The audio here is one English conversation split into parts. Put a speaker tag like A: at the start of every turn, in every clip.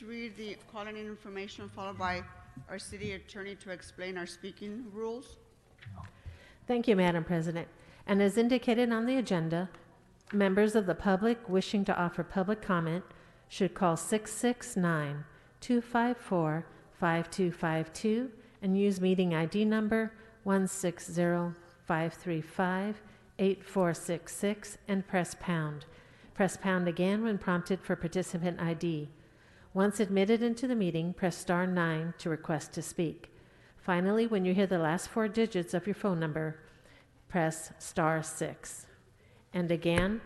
A: read the calling in information followed by our city attorney to explain our speaking rules.
B: Thank you, Madam President. And as indicated on the agenda, members of the public wishing to offer public comment should call 669-254-5252 and use meeting ID number 160-535-8466 and press pound. Press pound again when prompted for participant ID. Once admitted into the meeting, press star 9 to request to speak. Finally, when you hear the last 4 digits of your phone number, press star 6. And again,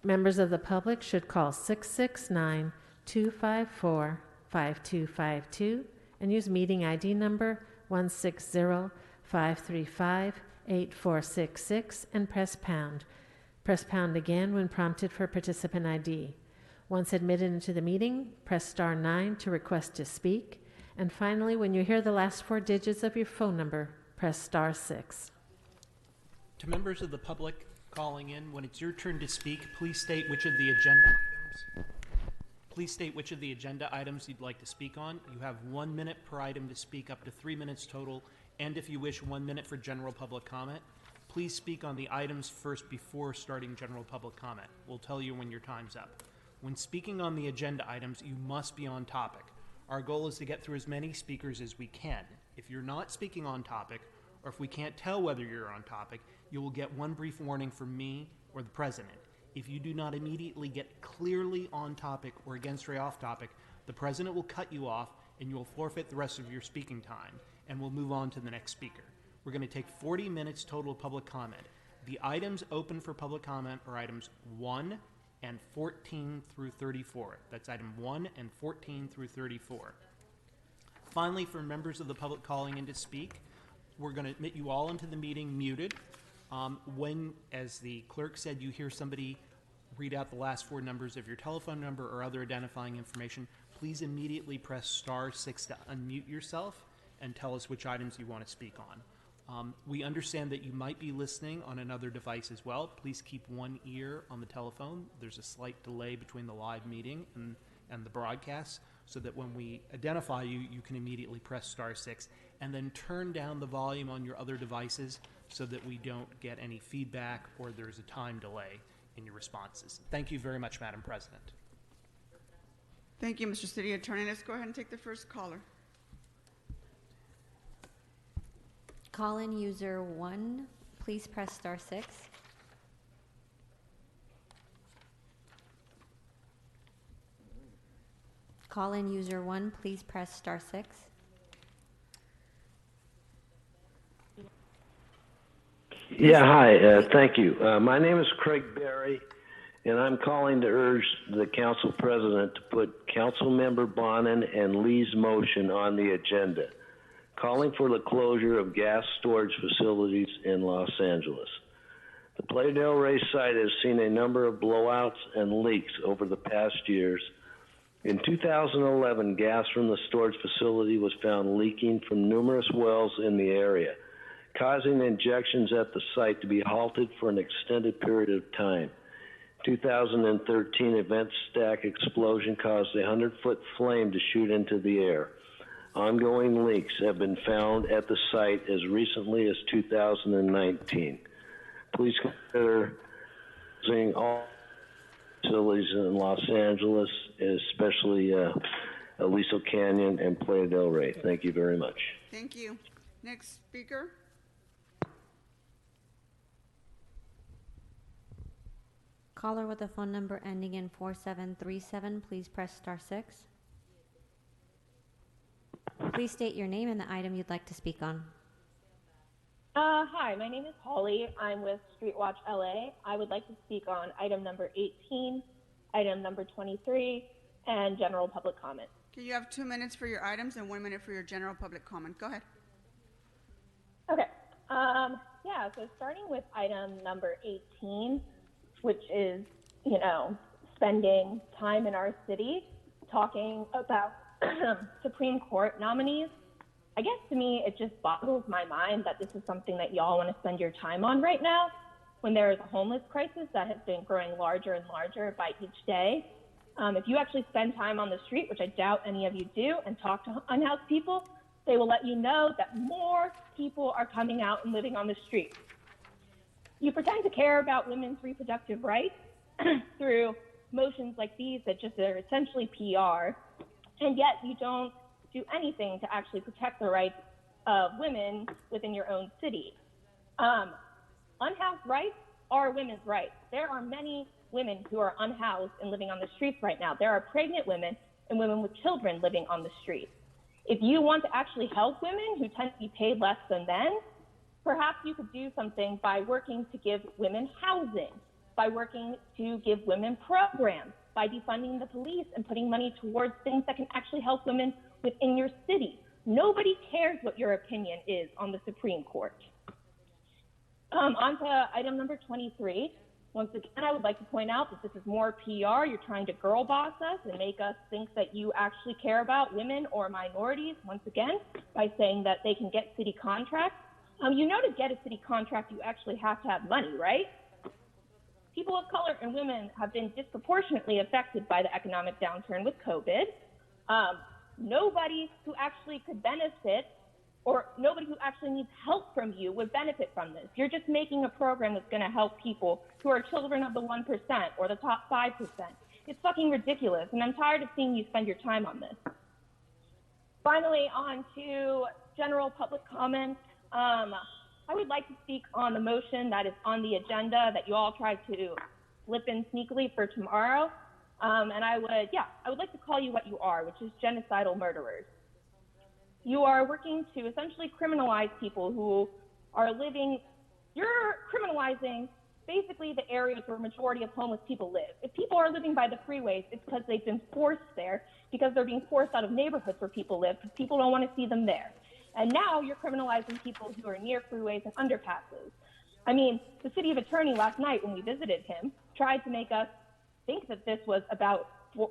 B: members of the public should call 669-254-5252 and use meeting ID number 160-535-8466 and press pound. Press pound again when prompted for participant ID. Once admitted into the meeting, press star 9 to request to speak. And finally, when you hear the last 4 digits of your phone number, press star 6.
C: To members of the public calling in, when it's your turn to speak, please state which of the agenda items you'd like to speak on. You have 1 minute per item to speak, up to 3 minutes total, and if you wish, 1 minute for general public comment. Please speak on the items first before starting general public comment. We'll tell you when your time's up. When speaking on the agenda items, you must be on topic. Our goal is to get through as many speakers as we can. If you're not speaking on topic, or if we can't tell whether you're on topic, you will get 1 brief warning from me or the president. If you do not immediately get clearly on topic or against or off topic, the president will cut you off and you will forfeit the rest of your speaking time, and we'll move on to the next speaker. We're going to take 40 minutes total public comment. The items open for public comment are items 1 and 14 through 34. That's item 1 and 14 through 34. Finally, for members of the public calling in to speak, we're going to admit you all into the meeting muted. When, as the clerk said, you hear somebody read out the last 4 numbers of your telephone number or other identifying information, please immediately press star 6 to unmute yourself and tell us which items you want to speak on. We understand that you might be listening on another device as well. Please keep one ear on the telephone. There's a slight delay between the live meeting and the broadcast, so that when we identify you, you can immediately press star 6 and then turn down the volume on your other devices so that we don't get any feedback or there's a time delay in your responses. Thank you very much, Madam President.
A: Thank you, Mr. City Attorney. Let's go ahead and take the first caller.
D: Call-in user 1, please press star 6. Call-in user 1, please press star 6.
E: Yeah, hi, thank you. My name is Craig Berry, and I'm calling to urge the council president to put Councilmember Bonin and Lee's motion on the agenda, calling for the closure of gas storage facilities in Los Angeles. The Playa del Rey site has seen a number of blowouts and leaks over the past years. In 2011, gas from the storage facility was found leaking from numerous wells in the area, causing injections at the site to be halted for an extended period of time. 2013 event stack explosion caused a 100-foot flame to shoot into the air. Ongoing leaks have been found at the site as recently as 2019. Please consider closing all facilities in Los Angeles, especially Aliso Canyon and Playa del Rey. Thank you very much.
A: Thank you. Next speaker.
D: Caller with a phone number ending in 4737, please press star 6. Please state your name and the item you'd like to speak on.
F: Hi, my name is Holly. I'm with Streetwatch LA. I would like to speak on item number 18, item number 23, and general public comment.
A: Okay, you have 2 minutes for your items and 1 minute for your general public comment. Go ahead.
F: Okay. Yeah, so starting with item number 18, which is, spending time in our city talking about Supreme Court nominees. I guess to me, it just boggles my mind that this is something that y'all want to spend your time on right now when there is a homeless crisis that has been growing larger and larger by each day. If you actually spend time on the street, which I doubt any of you do, and talk to unhoused people, they will let you know that more people are coming out and living on the street. You pretend to care about women's reproductive rights through motions like these that just are essentially PR, and yet you don't do anything to actually protect the rights of women within your own city. Unhoused rights are women's rights. There are many women who are unhoused and living on the streets right now. There are pregnant women and women with children living on the streets. If you want to actually help women who tend to be paid less than men, perhaps you could do something by working to give women housing, by working to give women programs, by defunding the police and putting money towards things that can actually help women within your city. Nobody cares what your opinion is on the Supreme Court. On to item number 23. Once again, I would like to point out that this is more PR. You're trying to girl boss us and make us think that you actually care about women or minorities, once again, by saying that they can get city contracts. You know, to get a city contract, you actually have to have money, right? People of color and women have been disproportionately affected by the economic downturn with COVID. Nobody who actually could benefit, or nobody who actually needs help from you would benefit from this. You're just making a program that's going to help people who are children of the 1% or the top 5%. It's fucking ridiculous, and I'm tired of seeing you spend your time on this. Finally, on to general public comments. I would like to speak on the motion that is on the agenda that you all tried to slip in sneakily for tomorrow. And I would like to call you what you are, which is genocidal murderers. You are working to essentially criminalize people who are living, you're criminalizing basically the areas where a majority of homeless people live. If people are living by the freeways, it's because they've been forced there, because they're being forced out of neighborhoods where people live, because people don't want to see them there. And now you're criminalizing people who are near freeways and underpasses. I mean, the city attorney last night when we visited him tried to make us think that this was about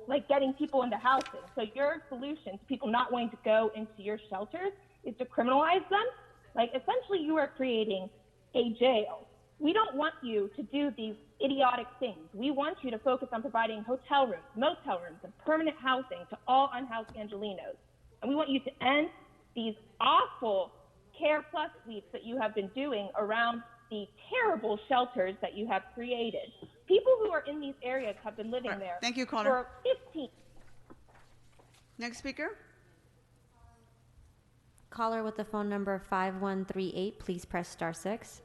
F: like getting people into housing. So your solution to people not wanting to go into your shelters is to criminalize them. Like essentially you are creating a jail. We don't want you to do these idiotic things. We want you to focus on providing hotel rooms, motel rooms, and permanent housing to all unhoused Angelenos. And we want you to end these awful Care Plus sweeps that you have been doing around the terrible shelters that you have created. People who are in these areas have been living there
A: Thank you, caller.
F: for 15.
A: Next speaker.
D: Caller with the phone number 5138, please press star 6.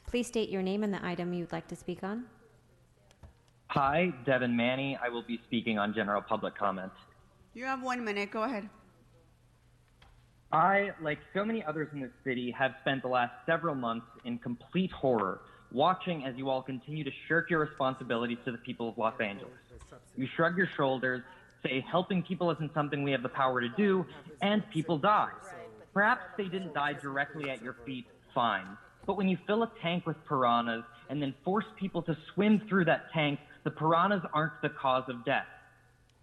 D: Please state your name and the item you'd like to speak on.
G: Hi, Devin Manny. I will be speaking on general public comment.
A: You have 1 minute. Go ahead.
G: I, like so many others in this city, have spent the last several months in complete horror, watching as you all continue to shirk your responsibilities to the people of Los Angeles. You shrug your shoulders, say helping people isn't something we have the power to do, and people die. Perhaps they didn't die directly at your feet, fine. But when you fill a tank with piranhas and then force people to swim through that tank, the piranhas aren't the cause of death.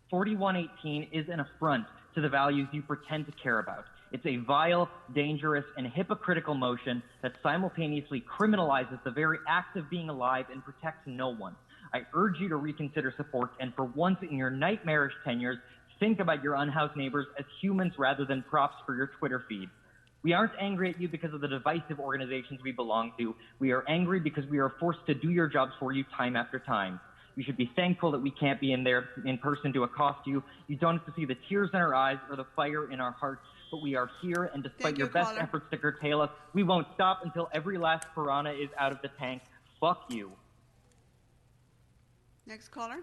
G: 4118 is an affront to the values you pretend to care about. It's a vile, dangerous, and hypocritical motion that simultaneously criminalizes the very act of being alive and protects no one. I urge you to reconsider support and for once in your nightmarish tenures, think about your unhoused neighbors as humans rather than props for your Twitter feed. We aren't angry at you because of the divisive organizations we belong to. We are angry because we are forced to do your jobs for you time after time. You should be thankful that we can't be in there in person to accost you. You don't have to see the tears in our eyes or the fire in our hearts, but we are here, and despite your best efforts to curtail us, we won't stop until every last piranha is out of the tank. Fuck you.
A: Next caller.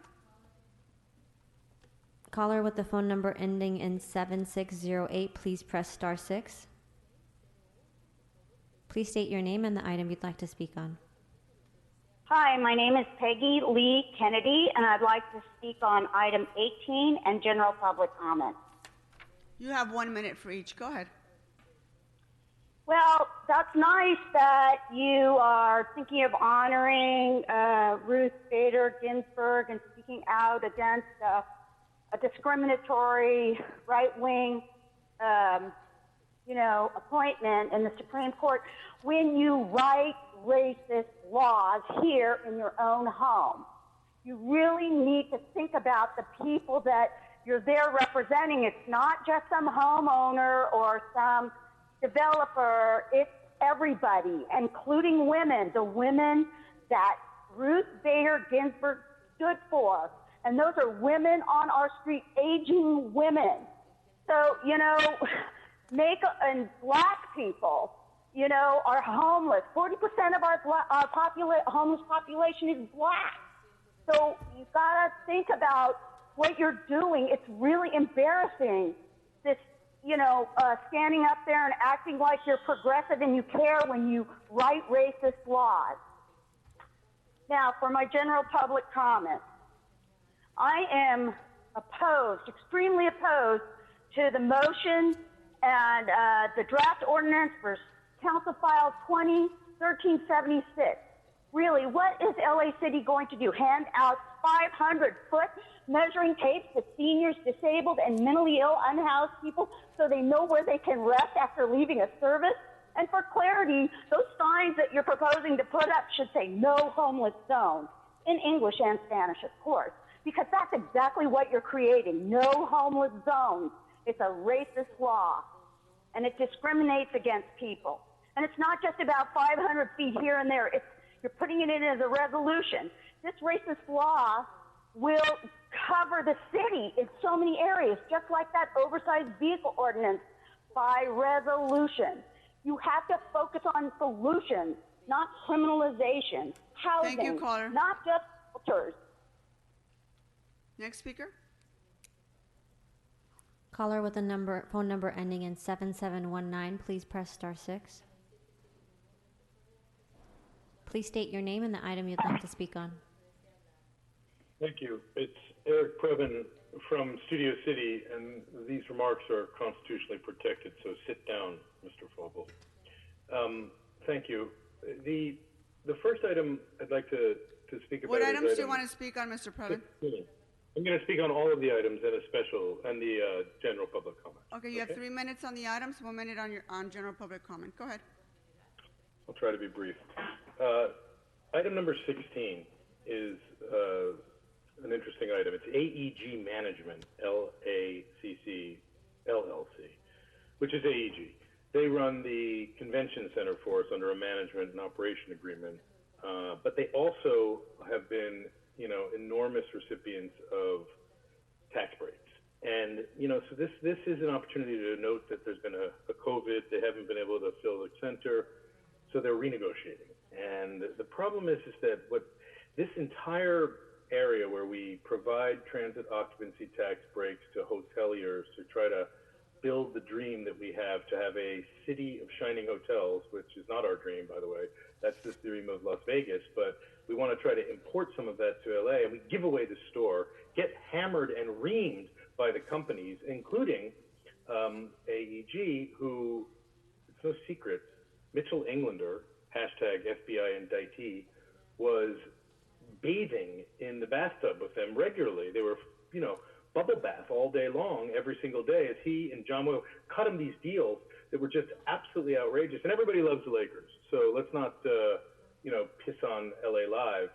D: Caller with the phone number ending in 7608, please press star 6. Please state your name and the item you'd like to speak on.
H: Hi, my name is Peggy Lee Kennedy, and I'd like to speak on item 18 and general public comment.
A: You have 1 minute for each. Go ahead.
H: Well, that's nice that you are thinking of honoring Ruth Bader Ginsburg and speaking out against a discriminatory right-wing, appointment in the Supreme Court when you write racist laws here in your own home. You really need to think about the people that you're there representing. It's not just some homeowner or some developer. It's everybody, including women, the women that Ruth Bader Ginsburg stood for. And those are women on our street, aging women. So, and black people, are homeless. 40% of our homeless population is black. So you gotta think about what you're doing. It's really embarrassing, this, standing up there and acting like you're progressive and you care when you write racist laws. Now, for my general public comment, I am opposed, extremely opposed, to the motion and the draft ordinance for Council File 201376. Really, what is LA City going to do? Hand out 500-foot measuring tapes to seniors, disabled, and mentally ill, unhoused people so they know where they can rest after leaving a service? And for clarity, those signs that you're proposing to put up should say no homeless zone, in English and Spanish, of course, because that's exactly what you're creating, no homeless zones. It's a racist law, and it discriminates against people. And it's not just about 500 feet here and there. You're putting it in as a resolution. This racist law will cover the city in so many areas, just like that oversized vehicle ordinance, by resolution. You have to focus on solutions, not criminalization. Housing,
A: Thank you, caller.
H: not just shelters.
A: Next speaker.
D: Caller with a phone number ending in 7719, please press star 6. Please state your name and the item you'd like to speak on.
I: Thank you. It's Eric Previn from Studio City, and these remarks are constitutionally protected, so sit down, Mr. Fogel. Thank you. The first item I'd like to speak about.
A: What items do you want to speak on, Mr. Previn?
I: I'm going to speak on all of the items and the general public comment.
A: Okay, you have 3 minutes on the items, 1 minute on general public comment. Go ahead.
I: I'll try to be brief. Item number 16 is an interesting item. It's AEG Management, LACC, LLC, which is AEG. They run the convention center for us under a management and operation agreement, but they also have been, enormous recipients of tax breaks. And, so this is an opportunity to note that there's been a COVID. They haven't been able to fill the center, so they're renegotiating. And the problem is that what this entire area where we provide transit occupancy tax breaks to hoteliers to try to build the dream that we have to have a city of shining hotels, which is not our dream, by the way. That's the dream of Las Vegas, but we want to try to import some of that to LA, and we give away the store, get hammered and reamed by the companies, including AEG, who, it's no secret, Mitchell Englander, hashtag FBI indictee, was bathing in the bathtub with them regularly. They were, bubble bath all day long, every single day, as he and John Will cut him these deals that were just absolutely outrageous. And everybody loves the Lakers, so let's not, piss on LA Live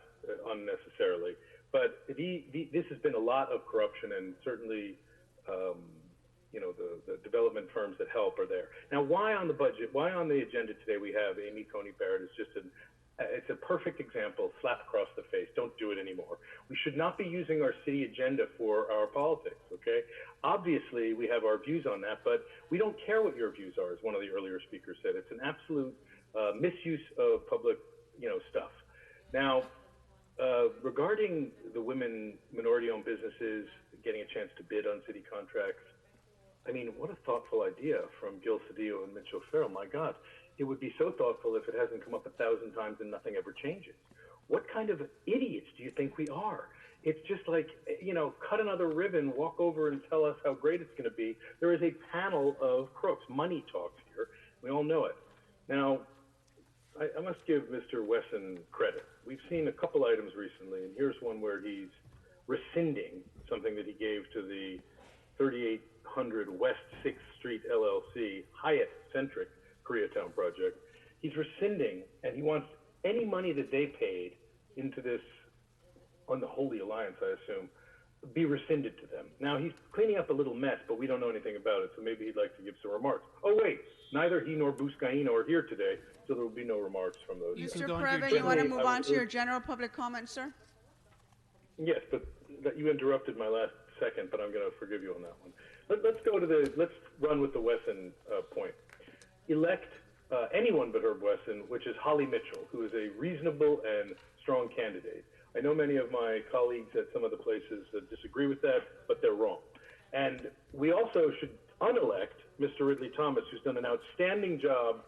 I: unnecessarily. But this has been a lot of corruption, and certainly, the development firms that help are there. Now, why on the budget? Why on the agenda today we have Amy Coney Barrett is just it's a perfect example, slap across the face. Don't do it anymore. We should not be using our city agenda for our politics, okay? Obviously, we have our views on that, but we don't care what your views are, as one of the earlier speakers said. It's an absolute misuse of public, stuff. Now, regarding the women minority-owned businesses getting a chance to bid on city contracts, I mean, what a thoughtful idea from Gil Cedillo and Mitch O'Farrell. My God, it would be so thoughtful if it hasn't come up 1,000 times and nothing ever changes. What kind of idiots do you think we are? It's just like, cut another ribbon, walk over and tell us how great it's going to be. There is a panel of crooks. Money talks here. We all know it. Now, I must give Mr. Wesson credit. We've seen a couple items recently, and here's one where he's rescinding something that he gave to the 3800 West 6th Street LLC, Hyatt-centric Koreatown project. He's rescinding, and he wants any money that they paid into this on the Holy Alliance, I assume, be rescinded to them. Now, he's cleaning up a little mess, but we don't know anything about it, so maybe he'd like to give some remarks. Oh, wait, neither he nor Buscaino are here today, so there will be no remarks from those.
C: You can
A: Mr.
C: go into your
A: Previn, you want to
I: general-
A: move on to your general public comment, sir?
I: Yes, but you interrupted my last second, but I'm going to forgive you on that one. Let's run with the Wesson point. Elect anyone but Herb Wesson, which is Holly Mitchell, who is a reasonable and strong candidate. I know many of my colleagues at some of the places disagree with that, but they're wrong. And we also should unelect Mr. Ridley Thomas, who's done an outstanding job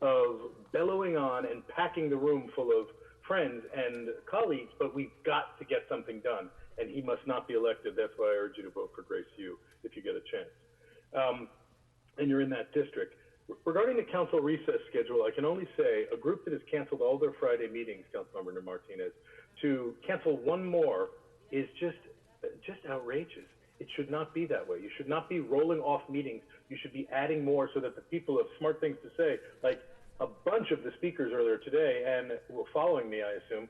I: of bellowing on and packing the room full of friends and colleagues, but we've got to get something done, and he must not be elected. That's why I urge you to vote for Grace Yu if you get a chance. And you're in that district. Regarding the council recess schedule, I can only say a group that has canceled all their Friday meetings, Councilmember Martinez, to cancel one more is just outrageous. It should not be that way. You should not be rolling off meetings. You should be adding more so that the people have smart things to say, like a bunch of the speakers earlier today, and were following me, I assume,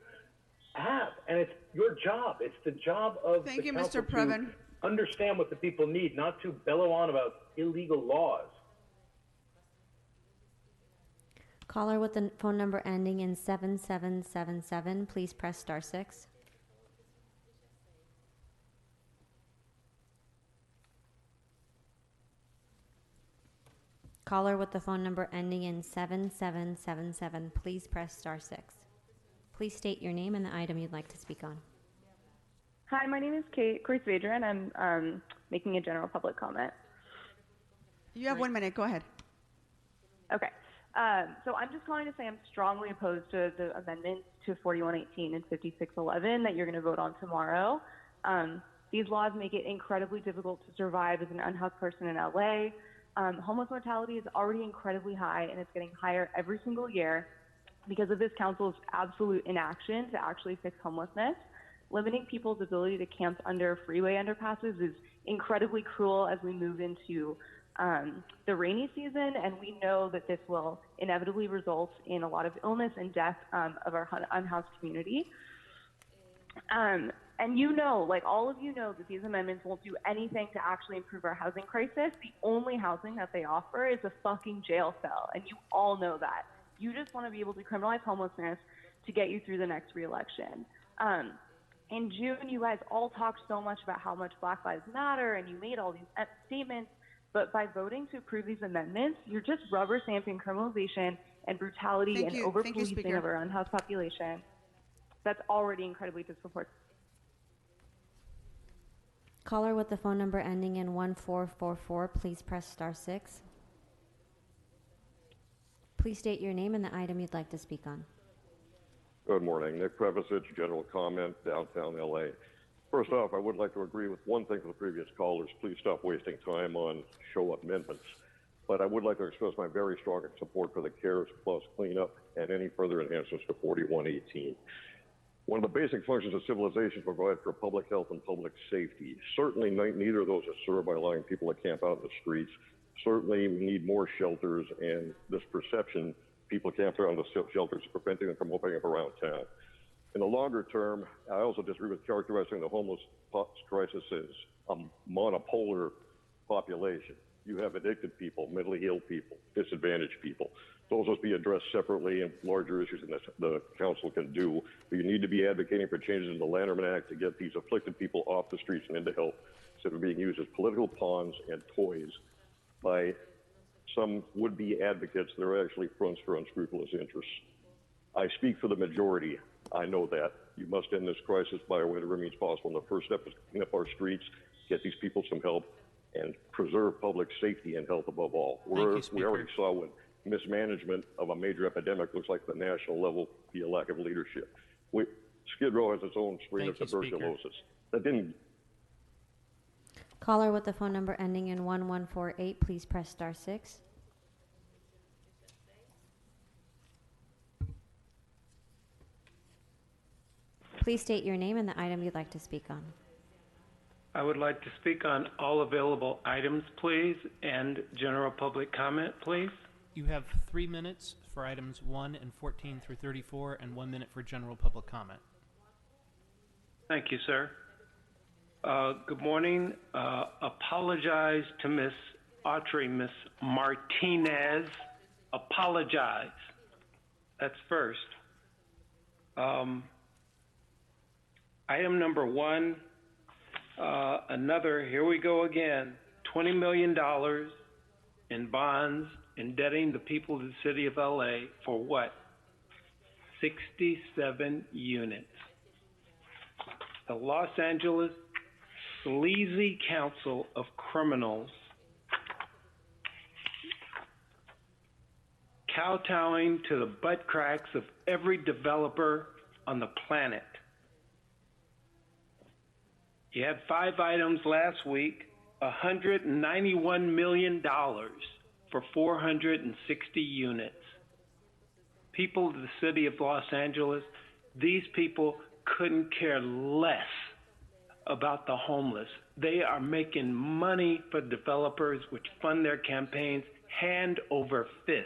I: have. And it's your job. It's the job of
A: Thank
I: the
A: you,
I: council
A: Mr. Previn.
I: to understand what the people need, not to bellow on about illegal laws.
D: Caller with the phone number ending in 7777, please press star 6. Caller with the phone number ending in 7777, please press star 6. Please state your name and the item you'd like to speak on.
J: Hi, my name is Kate Kreisvader, and I'm making a general public comment.
A: You have 1 minute. Go ahead.
J: Okay. So I'm just calling to say I'm strongly opposed to the amendments to 4118 and 5611 that you're going to vote on tomorrow. These laws make it incredibly difficult to survive as an unhoused person in LA. Homeless mortality is already incredibly high, and it's getting higher every single year because of this council's absolute inaction to actually fix homelessness. Limiting people's ability to camp under freeway underpasses is incredibly cruel as we move into the rainy season, and we know that this will inevitably result in a lot of illness and death of our unhoused community. And you know, like all of you know, that these amendments won't do anything to actually improve our housing crisis. The only housing that they offer is a fucking jail cell, and you all know that. You just want to be able to criminalize homelessness to get you through the next re-election. In June, you guys all talked so much about how much Black Lives Matter, and you made all these statements, but by voting to approve these amendments, you're just rubber stamping criminalization and brutality and over-policing of our unhoused population. That's already incredibly disproportionate.
D: Caller with the phone number ending in 1444, please press star 6. Please state your name and the item you'd like to speak on.
K: Good morning. Nick Prevasich, general comment, downtown LA. First off, I would like to agree with one thing from the previous callers. Please stop wasting time on show amendments. But I would like to express my very strong support for the CARES Plus cleanup and any further enhancements to 4118. One of the basic functions of civilization provide for public health and public safety. Certainly neither of those is served by allowing people to camp out in the streets. Certainly we need more shelters, and this perception people camp around the shelters is preventing them from opening up around town. In the longer term, I also disagree with characterizing the homeless crisis as a monopolar population. You have addicted people, mentally ill people, disadvantaged people. Those must be addressed separately and larger issues than the council can do. But you need to be advocating for changes in the Lanterman Act to get these afflicted people off the streets and into help, instead of being used as political pawns and toys by some would-be advocates that are actually fronts for unscrupulous interests. I speak for the majority. I know that. You must end this crisis by whatever means possible. And the first step is clean up our streets, get these people some help, and preserve public safety and health above all. We already saw when mismanagement of a major epidemic looks like the national level be a lack of leadership. Skid Row has its own strain of tuberculosis. That didn't.
D: Caller with the phone number ending in 1148, please press star 6. Please state your name and the item you'd like to speak on.
L: I would like to speak on all available items, please, and general public comment, please.
C: You have 3 minutes for items 1 and 14 through 34, and 1 minute for general public comment.
L: Thank you, sir. Good morning. Apologize to Miss Autry, Miss Martinez. Apologize. That's first. Item number 1, here we go again, $20 million in bonds indebting the people of the city of LA for what? 67 units. The Los Angeles Sleazy Council of Criminals kowtowing to the butt cracks of every developer on the planet. You had 5 items last week, $191 million for 460 units. People of the city of Los Angeles, these people couldn't care less about the homeless. They are making money for developers which fund their campaigns hand over fist.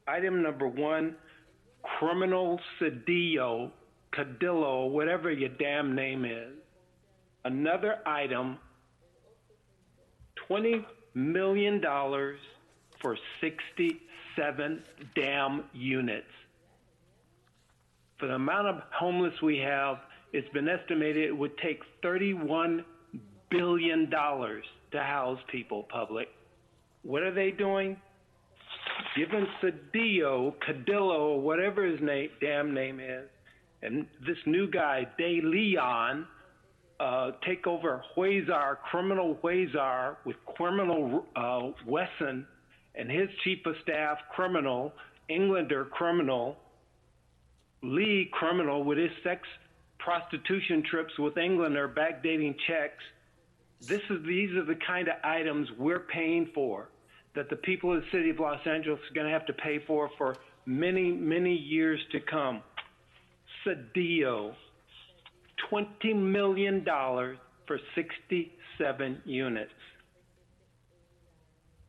L: Item number 1, criminal Cedillo, Cadillo, whatever your damn name is. Another item, $20 million for 67 damn units. For the amount of homeless we have, it's been estimated it would take $31 billion to house people, public. What are they doing? Giving Cedillo, Cadillo, whatever his damn name is, and this new guy, De Leon, take over Huizar, criminal Huizar, with criminal Wesson, and his chief of staff, criminal, Englander, criminal, Lee, criminal, with his sex prostitution trips with Englander, backdating checks. These are the kind of items we're paying for, that the people of the city of Los Angeles are going to have to pay for many, many years to come. Cedillo, $20 million for 67 units.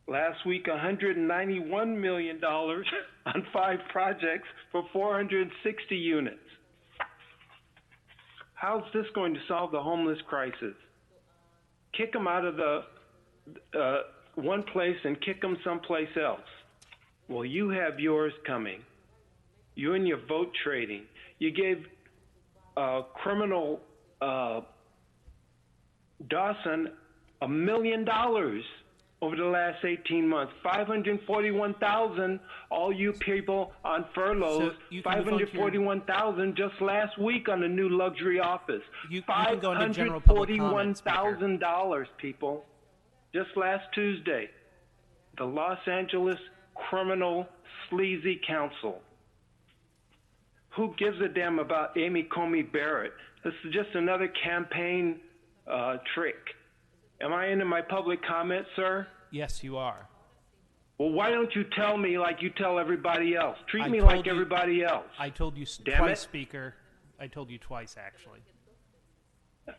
L: Last week, $191 million on 5 projects for 460 units. How's this going to solve the homeless crisis? Kick them out of the one place and kick them someplace else. Well, you have yours coming. You and your vote trading. You gave criminal Dawson $1 million over the last 18 months. 541,000, all you people on furloughs.
C: So 541,000
L: just last week on a new luxury office.
C: You can go into general public comment, Speaker.
L: $541,000, people. Just last Tuesday, the Los Angeles Criminal Sleazy Council. Who gives a damn about Amy Comey Barrett? This is just another campaign trick. Am I into my public comment, sir?
C: Yes, you are.
L: Well, why don't you tell me like you tell everybody else? Treat me like everybody else.
C: I told you
L: Damn
C: twice,
L: it.
C: Speaker. I told you twice, actually.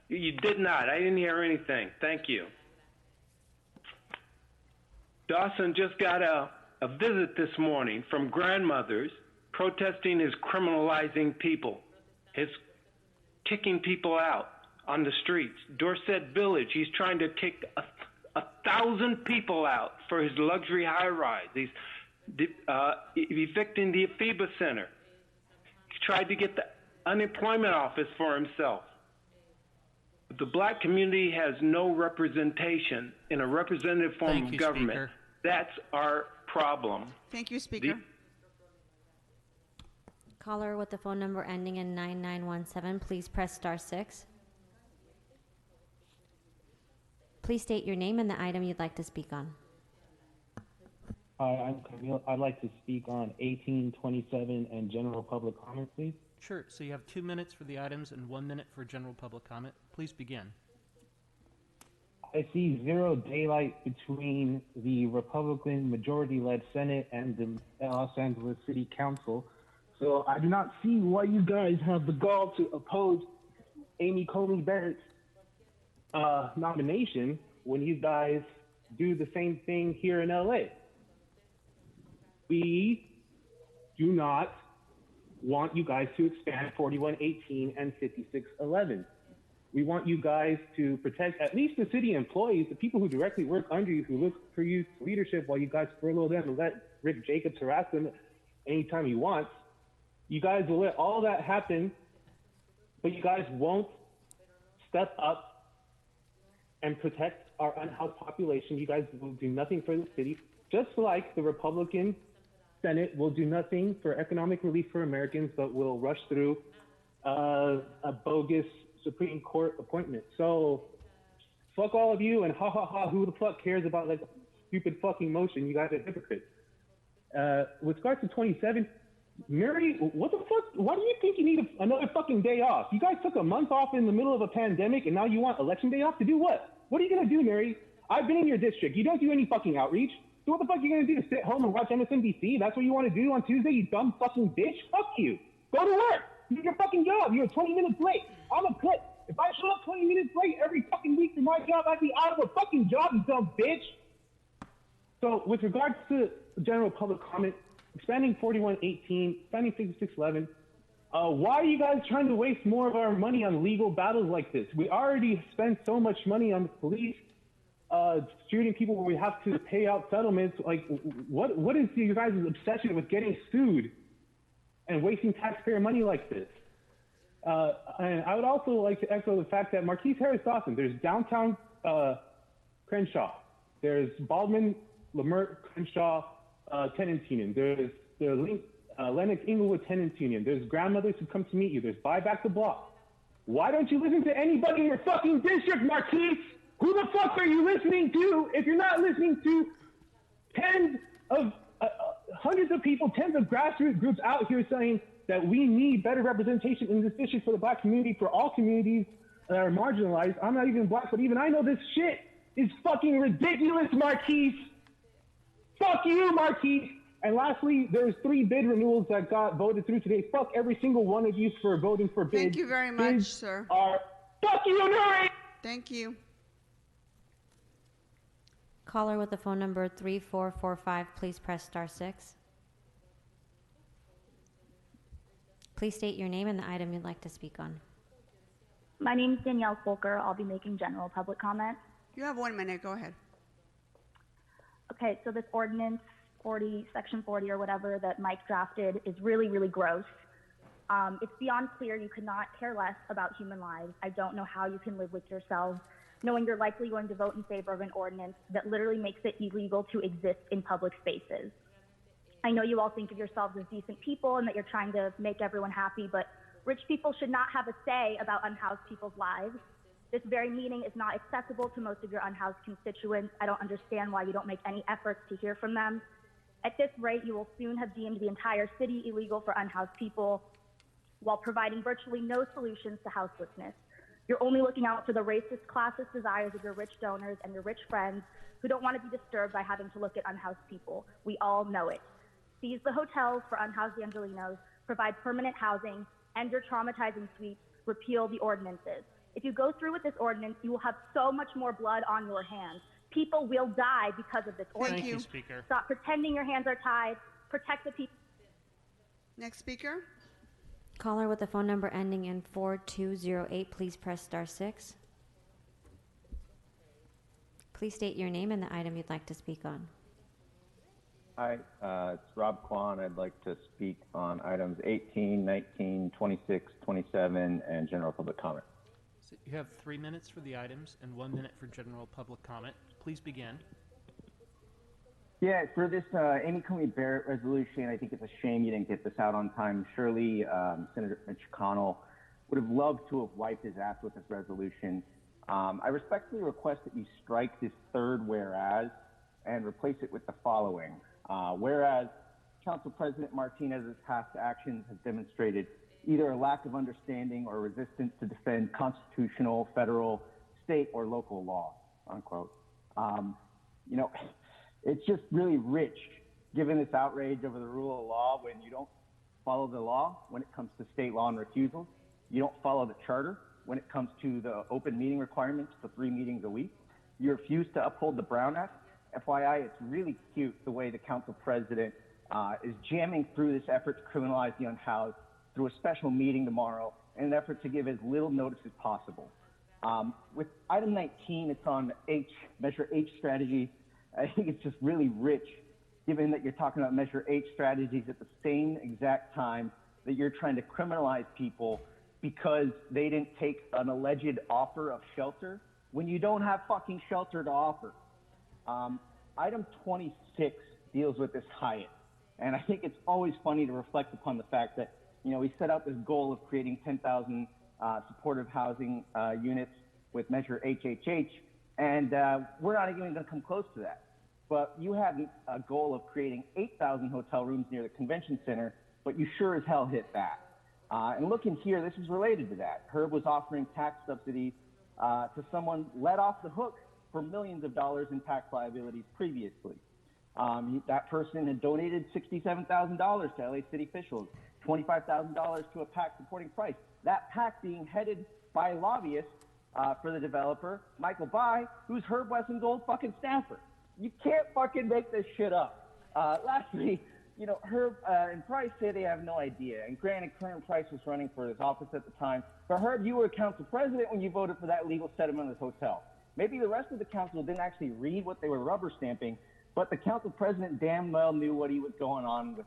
L: You did not. I didn't hear anything. Thank you. Dawson just got a visit this morning from grandmothers protesting his criminalizing people, his kicking people out on the streets. Dorset Village, he's trying to kick 1,000 people out for his luxury high-rise. He's evicting the Afiba Center. He tried to get the unemployment office for himself. The black community has no representation in a representative form of government.
C: Speaker.
L: That's our problem.
A: Thank you, Speaker.
D: Caller with the phone number ending in 9917, please press star 6. Please state your name and the item you'd like to speak on.
M: Hi, I'm Camille. I'd like to speak on 1827 and general public comment, please.
C: Sure. So you have 2 minutes for the items and 1 minute for general public comment. Please begin.
M: I see zero daylight between the Republican majority-led Senate and the Los Angeles City Council. So I do not see why you guys have the gall to oppose Amy Coney Barrett's nomination when you guys do the same thing here in LA. We do not want you guys to expand 4118 and 5611. We want you guys to protect at least the city employees, the people who directly work under you, who look for you leadership while you guys furlough them and let Rick Jacobs harass them anytime he wants. You guys will let all that happen, but you guys won't step up and protect our unhoused population. You guys will do nothing for the city, just like the Republican Senate will do nothing for economic relief for Americans, but will rush through a bogus Supreme Court appointment. So fuck all of you and ha ha ha, who the fuck cares about like stupid fucking motion? You guys are hypocrites. With regards to 27, Mary, what the fuck? Why do you think you need another fucking day off? You guys took a month off in the middle of a pandemic and now you want election day off to do what? What are you gonna do, Mary? I've been in your district. You don't do any fucking outreach. So what the fuck are you gonna do? Sit home and watch MSNBC? That's what you wanna do on Tuesday, you dumb fucking bitch? Fuck you. Go to work. Do your fucking job. You're 20 minutes late. I'm a quit. If I show up 20 minutes late every fucking week for my job, I'd be out of a fucking job, you dumb bitch. So with regards to general public comment, expanding 4118, expanding 5611, why are you guys trying to waste more of our money on legal battles like this? We already spend so much money on the police, shooting people where we have to pay out settlements. Like, what is your guys' obsession with getting sued and wasting taxpayer money like this? And I would also like to echo the fact that Marquise Harris Dawson, there's downtown Crenshaw, there's Baldwin, Lemert, Crenshaw, Tenants Union, there's Lennox Inglewood Tenants Union, there's grandmothers who come to meet you, there's Buy Back the Block. Why don't you listen to anybody in your fucking district, Marquise? Who the fuck are you listening to if you're not listening to hundreds of people, tens of grassroots groups out here saying that we need better representation in this district for the black community, for all communities that are marginalized? I'm not even black, but even I know this shit is fucking ridiculous, Marquise. Fuck you, Marquise. And lastly, there's 3 bid renewals that got voted through today. Fuck every single one of you for voting for bids.
A: Thank you very much, sir.
M: Fuck you, Nuri!
A: Thank you.
D: Caller with the phone number 3445, please press star 6. Please state your name and the item you'd like to speak on.
N: My name is Danielle Folker. I'll be making general public comment.
A: You have 1 minute. Go ahead.
N: Okay, so this ordinance 40, section 40 or whatever that Mike drafted is really, really gross. It's beyond clear you could not care less about human lives. I don't know how you can live with yourselves knowing you're likely going to vote in favor of an ordinance that literally makes it illegal to exist in public spaces. I know you all think of yourselves as decent people and that you're trying to make everyone happy, but rich people should not have a say about unhoused people's lives. This very meeting is not accessible to most of your unhoused constituents. I don't understand why you don't make any efforts to hear from them. At this rate, you will soon have deemed the entire city illegal for unhoused people while providing virtually no solutions to houselessness. You're only looking out for the racist, classist desires of your rich donors and your rich friends who don't want to be disturbed by having to look at unhoused people. We all know it. Seize the hotels for unhoused Angelinos, provide permanent housing, end your traumatizing sweeps, repeal the ordinances. If you go through with this ordinance, you will have so much more blood on your hands. People will die because of this ordinance.
C: Thank you, Speaker.
N: Stop pretending your hands are tied. Protect the people.
A: Next speaker.
D: Caller with the phone number ending in 4208, please press star 6. Please state your name and the item you'd like to speak on.
O: Hi, it's Rob Kwan. I'd like to speak on items 18, 19, 26, 27, and general public comment.
C: So you have 3 minutes for the items and 1 minute for general public comment. Please begin.
O: Yeah, for this Amy Coney Barrett resolution, I think it's a shame you didn't get this out on time. Surely Senator Mitch McConnell would have loved to have wiped his ass with this resolution. I respectfully request that you strike this third whereas and replace it with the following. Whereas Council President Martinez's past actions have demonstrated either a lack of understanding or resistance to defend constitutional, federal, state, or local law, unquote. You know, it's just really rich, given this outrage over the rule of law when you don't follow the law when it comes to state law and recusals. You don't follow the charter when it comes to the open meeting requirements for 3 meetings a week. You refuse to uphold the Brown Act. FYI, it's really cute the way the council president is jamming through this effort to criminalize the unhoused through a special meeting tomorrow in an effort to give as little notice as possible. With item 19, it's on Measure H strategy. I think it's just really rich, given that you're talking about Measure H strategies at the same exact time that you're trying to criminalize people because they didn't take an alleged offer of shelter when you don't have fucking shelter to offer. Item 26 deals with this Hyatt. And I think it's always funny to reflect upon the fact that, we set out this goal of creating 10,000 supportive housing units with Measure HHH, and we're not even going to come close to that. But you had a goal of creating 8,000 hotel rooms near the convention center, but you sure as hell hit that. And looking here, this is related to that. Herb was offering tax subsidies to someone let off the hook for millions of dollars in tax liabilities previously. That person had donated $67,000 to LA city officials, $25,000 to a PAC supporting Price. That PAC being headed by lobbyists for the developer, Michael Bai, who's Herb Wesson's old fucking staffer. You can't fucking make this shit up. Lastly, Herb and Price say they have no idea. And granted, Clarence Price was running for his office at the time. But Herb, you were council president when you voted for that legal settlement of this hotel. Maybe the rest of the council didn't actually read what they were rubber stamping, but the council president damn well knew what he was going on with.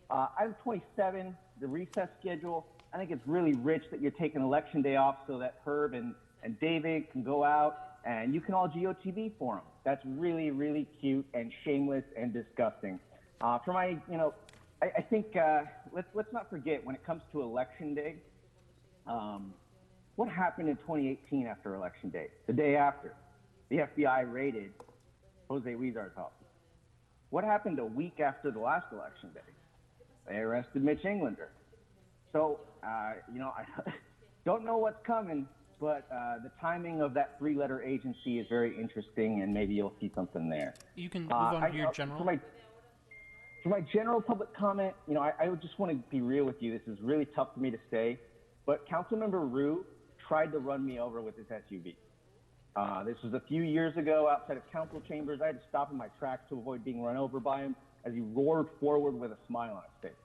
O: Item 27, the recess schedule. I think it's really rich that you're taking election day off so that Herb and David can go out and you can all GOTV for them. That's really, really cute and shameless and disgusting. I think let's not forget when it comes to election day, what happened in 2018 after election day? The day after, the FBI raided Jose Huizar's office. What happened a week after the last election day? They arrested Mitch Englander. So, I don't know what's coming, but the timing of that three-letter agency is very interesting, and maybe you'll see something there.
C: You can move on to your general.
O: For my general public comment, I would just want to be real with you. This is really tough for me to say, but Councilmember Rue tried to run me over with his SUV. This was a few years ago outside of council chambers. I had to stop in my tracks to avoid being run over by him as he roared forward with a smile on his face.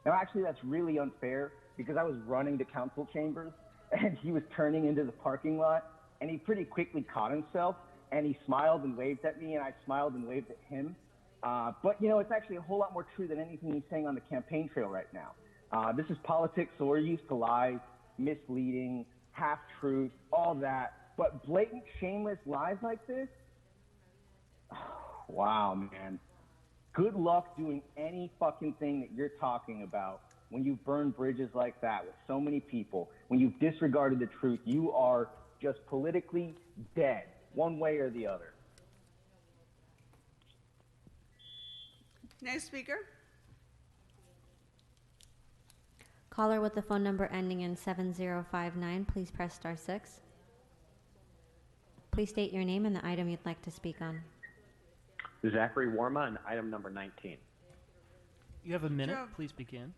O: Now, actually, that's really unfair because I was running to council chambers and he was turning into the parking lot, and he pretty quickly caught himself, and he smiled and waved at me, and I smiled and waved at him. But, it's actually a whole lot more true than anything he's saying on the campaign trail right now. This is politics, so we're used to lies, misleading, half-truth, all that. But blatant, shameless lies like this? Wow, man. Good luck doing any fucking thing that you're talking about when you burn bridges like that with so many people. When you've disregarded the truth, you are just politically dead, one way or the other.
A: Next speaker.
D: Caller with the phone number ending in 7059, please press star 6. Please state your name and the item you'd like to speak on.
P: Zachary Warma on item number 19.
C: You have a minute. Please begin.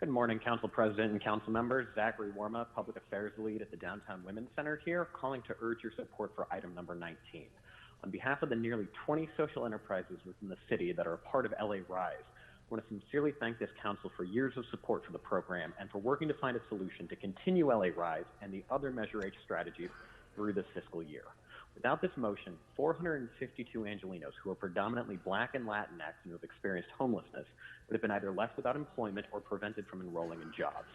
P: Good morning, Council President and Council members. Zachary Warma, Public Affairs Lead at the Downtown Women's Center here, calling to urge your support for item number 19. On behalf of the nearly 20 social enterprises within the city that are a part of LA Rise, I want to sincerely thank this council for years of support for the program and for working to find a solution to continue LA Rise and the other Measure H strategies through this fiscal year. Without this motion, 452 Angelenos who are predominantly Black and Latinx and who have experienced homelessness would have been either left without employment or prevented from enrolling in jobs.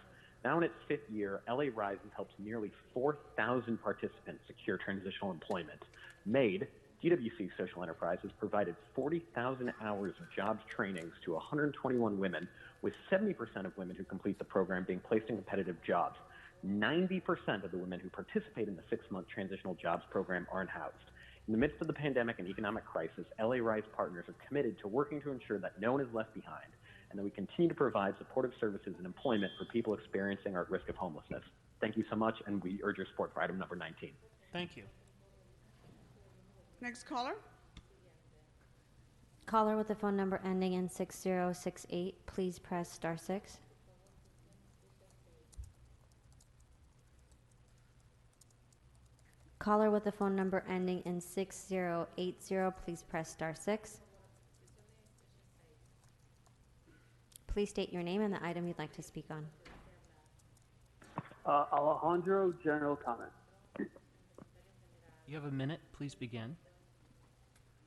P: Now in its 5th year, LA Rise has helped nearly 4,000 participants secure transitional employment. MAID, DWC Social Enterprise, has provided 40,000 hours of jobs trainings to 121 women, with 70% of women who complete the program being placed in competitive jobs. 90% of the women who participate in the 6-month transitional jobs program are unhoused. In the midst of the pandemic and economic crisis, LA Rise partners are committed to working to ensure that no one is left behind and that we continue to provide supportive services and employment for people experiencing or at risk of homelessness. Thank you so much, and we urge your support for item number 19.
C: Thank you.
A: Next caller.
D: Caller with the phone number ending in 6068, please press star 6. Caller with the phone number ending in 6080, please press star 6. Please state your name and the item you'd like to speak on.
Q: Alejandro, general comment.
C: You have a minute. Please begin.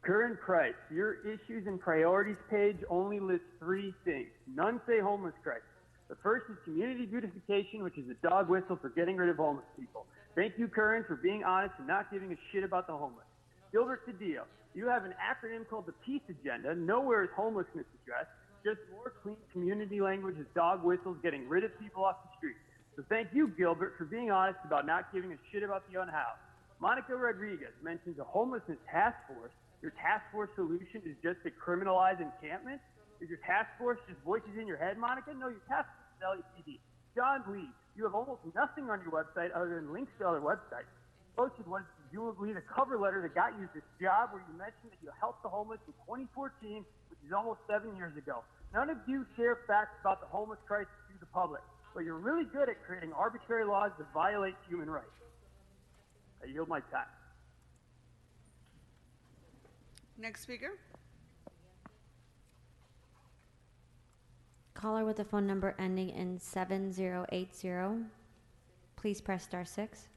Q: Current price. Your issues and priorities page only lists 3 things. None say homeless crisis. The first is community beautification, which is a dog whistle for getting rid of homeless people. Thank you, Curran, for being honest and not giving a shit about the homeless. Gilbert Cedillo, you have an acronym called the Peace Agenda. Nowhere is homelessness addressed. Just more clean community language as dog whistles getting rid of people off the street. So thank you, Gilbert, for being honest about not giving a shit about the unhoused. Monica Rodriguez mentions a homelessness task force. Your task force solution is just to criminalize encampment? Is your task force just voices in your head, Monica? No, your task force is LAPD. John Lee, you have almost nothing on your website other than links to other websites. Posted what is presumably the cover letter that got you this job, where you mentioned that you helped the homeless in 2014, which is almost 7 years ago. None of you share facts about the homeless crisis to the public, but you're really good at creating arbitrary laws that violate human rights. I yield my time.
A: Next speaker.
D: Caller with a phone number ending in 7080. Please press *6.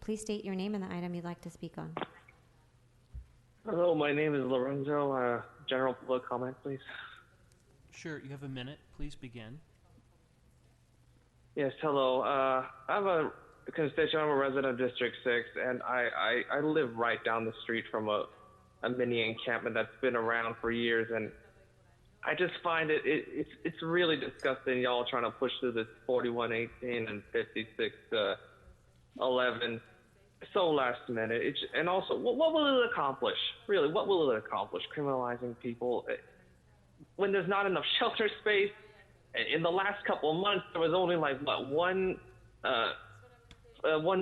D: Please state your name and the item you'd like to speak on.
R: Hello, my name is Lorenzo. General public comment, please.
C: Sure, you have a minute. Please begin.
R: Yes, hello. I'm a constituent. I'm a resident of District 6, and I live right down the street from a mini encampment that's been around for years, and I just find it's really disgusting, y'all trying to push through this 4118 and 5611 so last minute. And also, what will it accomplish? Really, what will it accomplish? Criminalizing people when there's not enough shelter space. In the last couple of months, there was only like one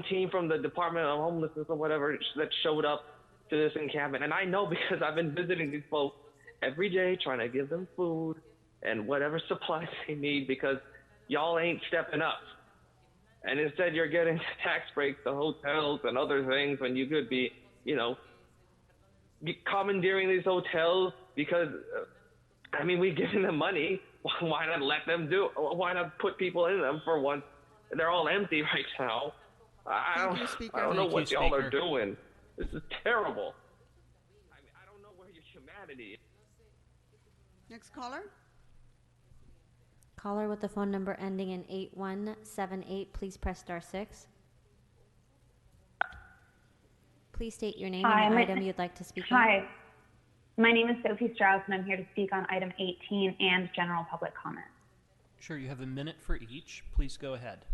R: team from the Department of Homelessness or whatever that showed up to this encampment. And I know because I've been visiting these folks every day, trying to give them food and whatever supplies they need, because y'all ain't stepping up. And instead you're getting tax breaks to hotels and other things when you could be, commandeering these hotels because, we've given them money. Why not let them why not put people in them for once? They're all empty right now. I don't know what y'all are doing. This is terrible. I don't know where your humanity is.
A: Next caller.
D: Caller with the phone number ending in 8178, please press *6. Please state your name and the item you'd like to speak on.
S: Hi, my name is Sophie Strauss, and I'm here to speak on item 18 and general public comment.
C: Sure, you have a minute for each. Please go ahead.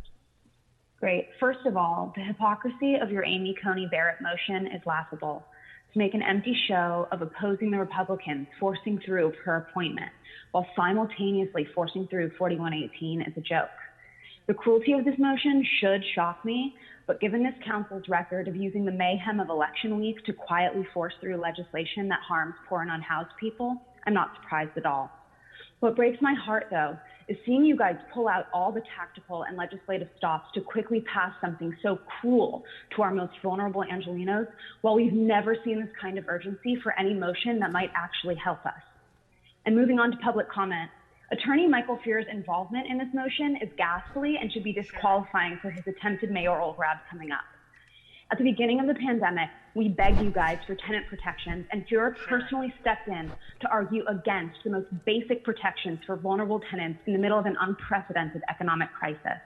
S: Great. First of all, the hypocrisy of your Amy Coney Barrett motion is laughable. To make an empty show of opposing the Republicans forcing through her appointment while simultaneously forcing through 4118 is a joke. The cruelty of this motion should shock me, but given this council's record of using the mayhem of election week to quietly force through legislation that harms poor and unhoused people, I'm not surprised at all. What breaks my heart, though, is seeing you guys pull out all the tactical and legislative stops to quickly pass something so cruel to our most vulnerable Angelenos, while we've never seen this kind of urgency for any motion that might actually help us. And moving on to public comment, Attorney Michael Fear's involvement in this motion is ghastly and should be disqualifying for his attempted mayoral grab coming up. At the beginning of the pandemic, we begged you guys for tenant protections, and Fear personally stepped in to argue against the most basic protections for vulnerable tenants in the middle of an unprecedented economic crisis.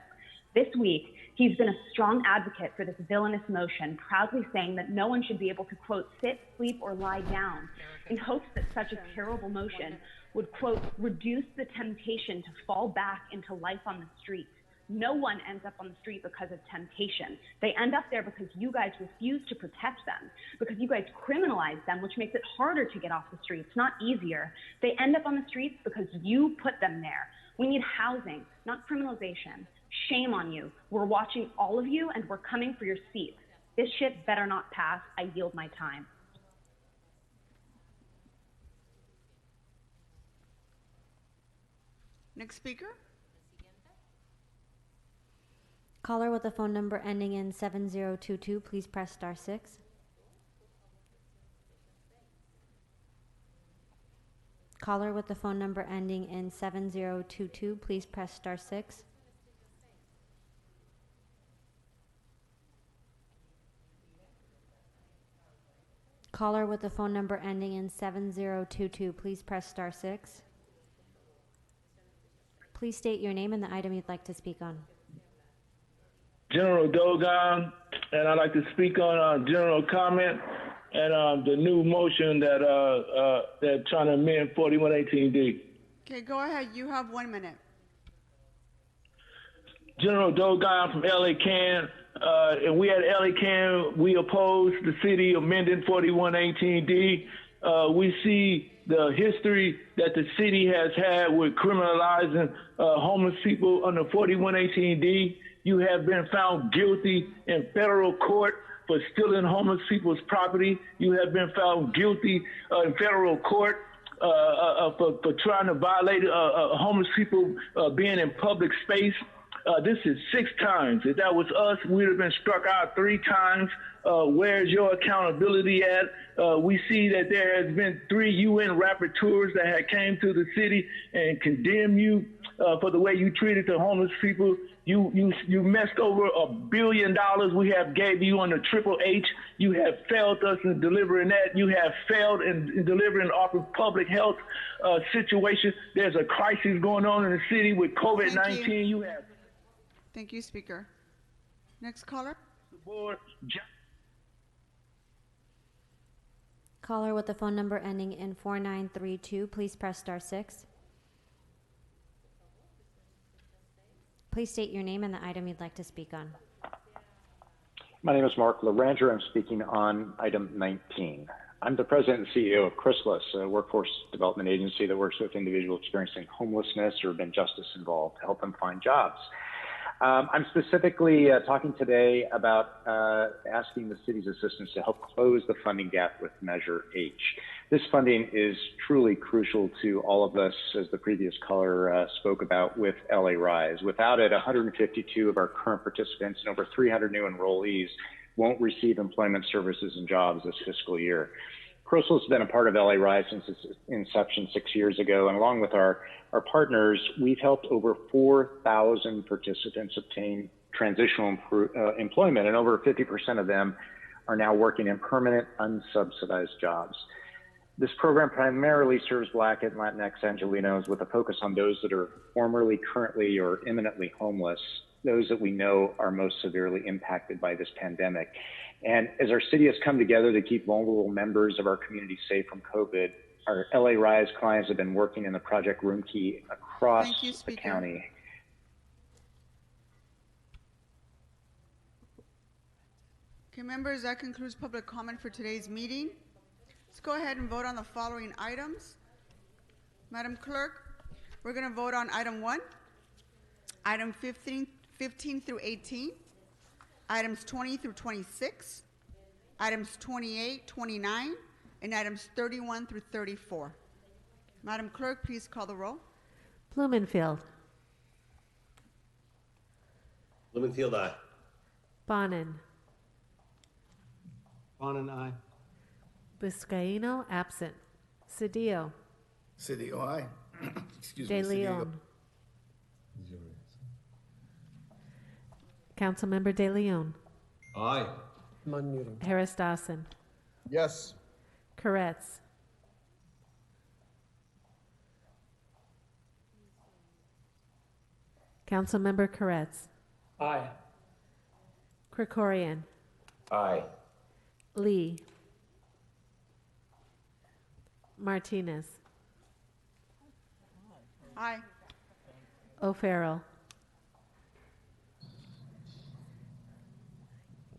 S: This week, he's been a strong advocate for this villainous motion, proudly saying that no one should be able to, quote, sit, sleep, or lie down, in hopes that such a terrible motion would, quote, reduce the temptation to fall back into life on the street. No one ends up on the street because of temptation. They end up there because you guys refuse to protect them, because you guys criminalize them, which makes it harder to get off the streets, not easier. They end up on the streets because you put them there. We need housing, not criminalization. Shame on you. We're watching all of you, and we're coming for your seats. This shit better not pass. I yield my time.
A: Next speaker.
D: Caller with the phone number ending in 7022, please press *6. Caller with the phone number ending in 7022, please press star 6. Caller with the phone number ending in 7022, please press star 6. Please state your name and the item you'd like to speak on.
T: General Dogon, and I'd like to speak on general comment and the new motion that they're trying to amend 4118D.
A: Okay, go ahead. You have 1 minute.
T: General Dogon from LA Can, and we at LA Can, we oppose the city amending 4118D. We see the history that the city has had with criminalizing homeless people under 4118D. You have been found guilty in federal court for stealing homeless people's property. You have been found guilty in federal court for trying to violate homeless people being in public space. This is 6 times. If that was us, we'd have been struck out 3 times. Where's your accountability at? We see that there has been 3 UN rapporteurs that had came to the city and condemned you for the way you treated the homeless people. You messed over $1 billion we have gave you on the Triple H. You have failed us in delivering that. You have failed in delivering off of public health situation. There's a crisis going on in the city with COVID-19. You have.
A: Thank you, Speaker. Next caller.
D: Caller with the phone number ending in 4932, please press star 6. Please state your name and the item you'd like to speak on.
U: My name is Mark Laranger. I'm speaking on item 19. I'm the president and CEO of Chrysalis, a workforce development agency that works with individuals experiencing homelessness or been justice involved to help them find jobs. I'm specifically talking today about asking the city's assistance to help close the funding gap with Measure H. This funding is truly crucial to all of us, as the previous caller spoke about with LA Rise. Without it, 152 of our current participants and over 300 new enrollees won't receive employment services and jobs this fiscal year. Chrysalis has been a part of LA Rise since its inception 6 years ago, and along with our partners, we've helped over 4,000 participants obtain transitional employment, and over 50% of them are now working in permanent, unsubsidized jobs. This program primarily serves Black and Latinx Angelenos with a focus on those that are formerly, currently, or imminently homeless, those that we know are most severely impacted by this pandemic. And as our city has come together to keep vulnerable members of our community safe from COVID, our LA Rise clients have been working in the Project Room Key across the county.
A: Okay, members, that concludes public comment for today's meeting. Let's go ahead and vote on the following items. Madam Clerk, we're going to vote on item 1, item 15 through 18, items 20 through 26, items 28, 29, and items 31 through 34. Madam Clerk, please call the roll.
B: Blumenfield.
V: Blumenfield, aye.
B: Bonin.
V: Bonin, aye.
B: Vizcaíno, absent. Cedillo.
W: Cedillo, aye. Excuse
B: De
W: me,
B: Leon. Councilmember De Leon.
V: Aye.
B: Harris Dawson.
W: Yes.
B: Koretz. Councilmember Koretz.
V: Aye.
B: Krikorian.
V: Aye.
B: Lee. Martinez.
A: Aye.
B: O'Farrell.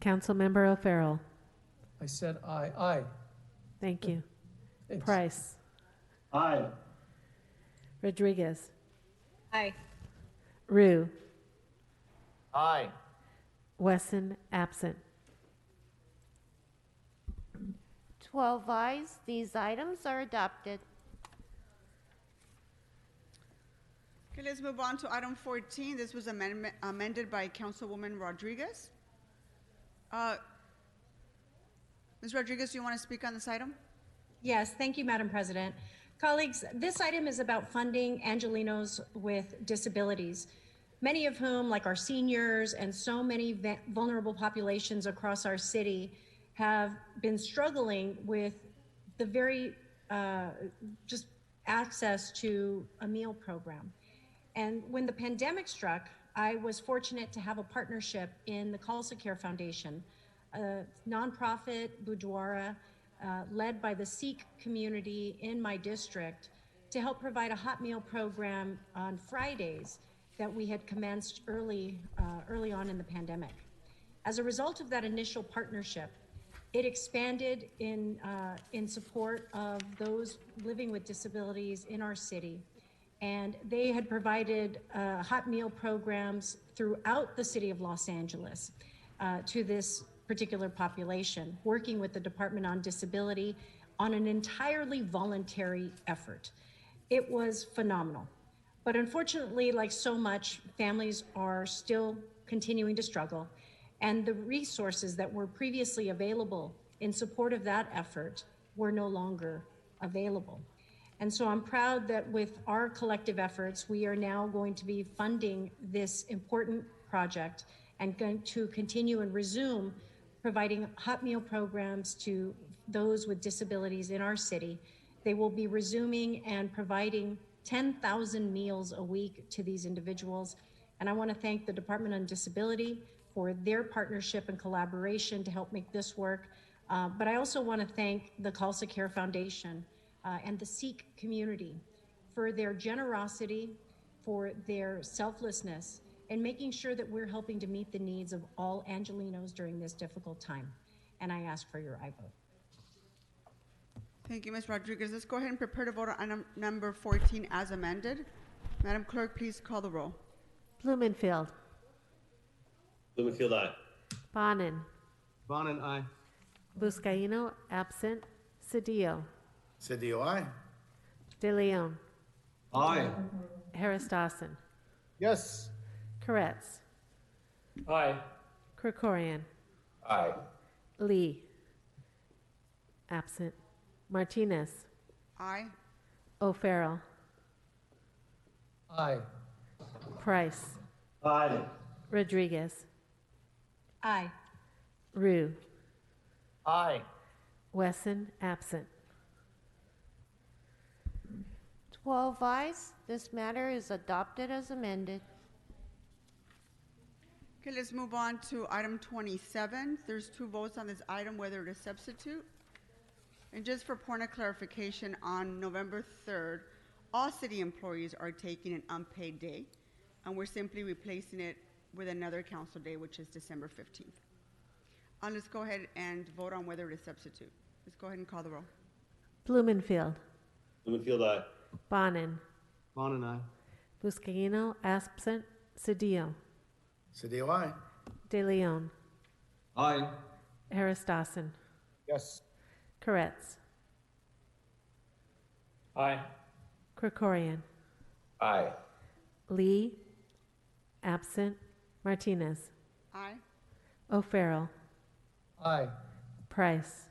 B: Councilmember O'Farrell.
V: I said aye. Aye.
B: Thank you.
V: Thanks.
B: Price.
V: Aye.
B: Rodriguez.
X: Aye.
B: Rue.
W: Aye.
B: Wesson, absent.
X: 12 ayes. These items are adopted.
A: Okay, let's move on to item 14. This was amended by Councilwoman Rodriguez. Ms. Rodriguez, do you want to speak on this item?
X: Yes, thank you, Madam President.
E: Colleagues, this item is about funding Angelenos with disabilities, many of whom, like our seniors and so many vulnerable populations across our city, have been struggling with the very just access to a meal program. And when the pandemic struck, I was fortunate to have a partnership in the Khalsa Care Foundation, a nonprofit Bujwara led by the Sikh community in my district, to help provide a hot meal program on Fridays that we had commenced early on in the pandemic. As a result of that initial partnership, it expanded in support of those living with disabilities in our city. And they had provided hot meal programs throughout the city of Los Angeles to this particular population, working with the Department on Disability on an entirely voluntary effort. It was phenomenal. But unfortunately, like so much, families are still continuing to struggle, and the resources that were previously available in support of that effort were no longer available. And so I'm proud that with our collective efforts, we are now going to be funding this important project and going to continue and resume providing hot meal programs to those with disabilities in our city. They will be resuming and providing 10,000 meals a week to these individuals. And I want to thank the Department on Disability for their partnership and collaboration to help make this work. But I also want to thank the Khalsa Care Foundation and the Sikh community for their generosity, for their selflessness, and making sure that we're helping to meet the needs of all Angelenos during this difficult time. And I ask for your aye vote.
A: Thank you, Ms. Rodriguez. Let's go ahead and prepare to vote on item number 14 as amended. Madam Clerk, please call the roll.
B: Blumenfield.
F: Blumenfield, aye.
B: Bonin.
W: Bonin, aye.
B: Buscaino, absent. Cedillo.
W: Cedillo, aye.
B: De Leon.
W: Aye.
B: Harris Dawson.
W: Yes.
B: Koretz.
W: Aye.
B: Krikorian.
W: Aye.
B: Lee. Absent. Martinez.
A: Aye.
B: O'Farrell.
W: Aye.
B: Price.
W: Aye.
B: Rodriguez.
E: Aye.
B: Rue.
W: Aye.
B: Wesson, absent.
G: 12 ayes. This matter is adopted as amended.
A: Okay, let's move on to item 27. There's two votes on this item, whether to substitute. And just for point of clarification, on November 3rd, all city employees are taking an unpaid day, and we're simply replacing it with another council day, which is December 15th. Let's go ahead and vote on whether to substitute. Let's go ahead and call the roll.
B: Blumenfield.
F: Blumenfield, aye.
B: Bonin.
W: Bonin, aye.
B: Buscaino, absent. Cedillo.
W: Cedillo, aye.
B: De Leon.
W: Aye.
B: Harris Dawson.
W: Yes.
B: Koretz.
W: Aye.
B: Krikorian.
W: Aye.
B: Lee. Absent. Martinez.
A: Aye.
B: O'Farrell.
W: Aye.
B: Price.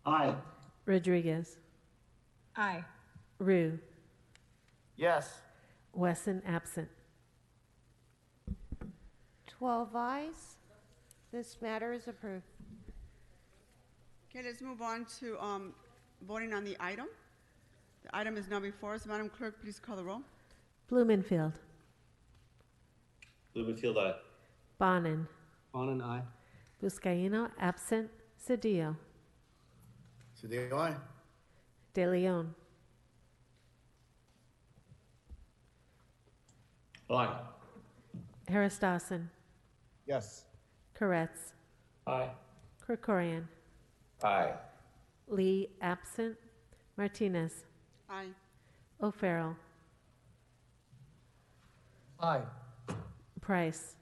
W: Aye.
B: Rodriguez.
E: Aye.
B: Rue.
W: Yes.
B: Wesson, absent.
G: 12 ayes. This matter is approved.
A: Okay, let's move on to voting on the item. The item is now before us. Madam Clerk, please call the roll.
B: Blumenfield.
F: Blumenfield, aye.
B: Bonin.
W: Bonin, aye.
B: Buscaino, absent. Cedillo.
W: Cedillo, aye.
B: De Leon.
W: Aye.
B: Harris Dawson.
W: Yes.
B: Koretz.
W: Aye.
B: Krikorian.
W: Aye.
B: Lee, absent. Martinez.
A: Aye.
B: O'Farrell.
W: Aye.
B: Price.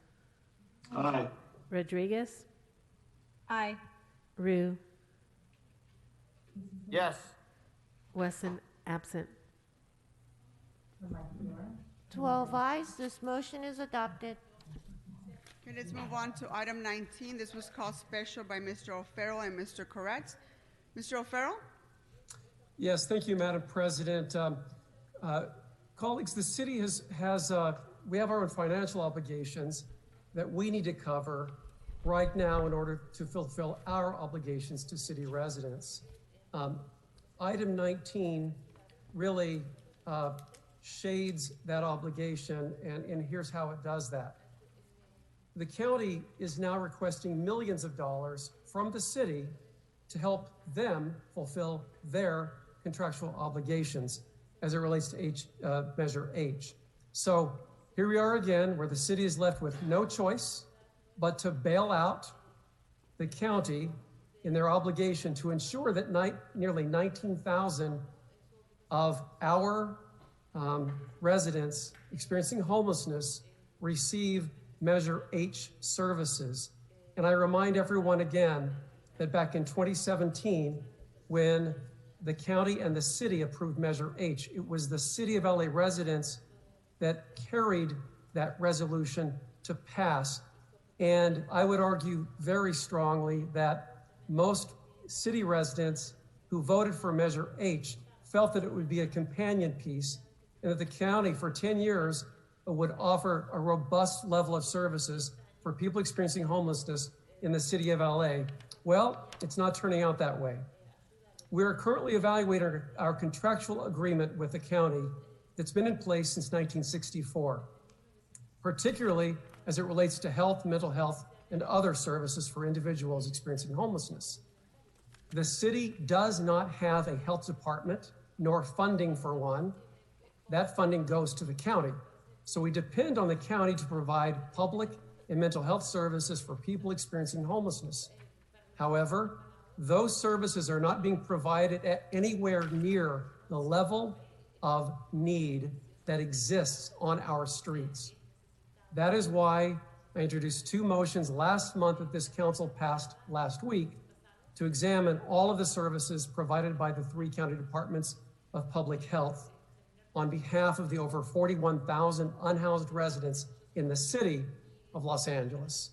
W: Aye.
B: Rodriguez.
E: Aye.
B: Rue.
W: Yes.
B: Wesson, absent.
G: 12 ayes. This motion is adopted.
A: Okay, let's move on to item 19. This was called special by Mr. O'Farrell and Mr. Koretz. Mr. O'Farrell?
V: Yes, thank you, Madam President. Colleagues, the city we have our own financial obligations that we need to cover right now in order to fulfill our obligations to city residents. Item 19 really shades that obligation, and here's how it does that. The county is now requesting millions of dollars from the city to help them fulfill their contractual obligations as it relates to Measure H. So here we are again, where the city is left with no choice but to bail out the county in their obligation to ensure that nearly 19,000 of our residents experiencing homelessness receive Measure H services. And I remind everyone again that back in 2017, when the county and the city approved Measure H, it was the City of LA residents that carried that resolution to pass. And I would argue very strongly that most city residents who voted for Measure H felt that it would be a companion piece and that the county for 10 years would offer a robust level of services for people experiencing homelessness in the city of LA. Well, it's not turning out that way. We are currently evaluating our contractual agreement with the county that's been in place since 1964, particularly as it relates to health, mental health, and other services for individuals experiencing homelessness. The city does not have a health department nor funding for one. That funding goes to the county. So we depend on the county to provide public and mental health services for people experiencing homelessness. However, those services are not being provided at anywhere near the level of need that exists on our streets. That is why I introduced two motions last month that this council passed last week to examine all of the services provided by the 3 county departments of public health on behalf of the over 41,000 unhoused residents in the city of Los Angeles.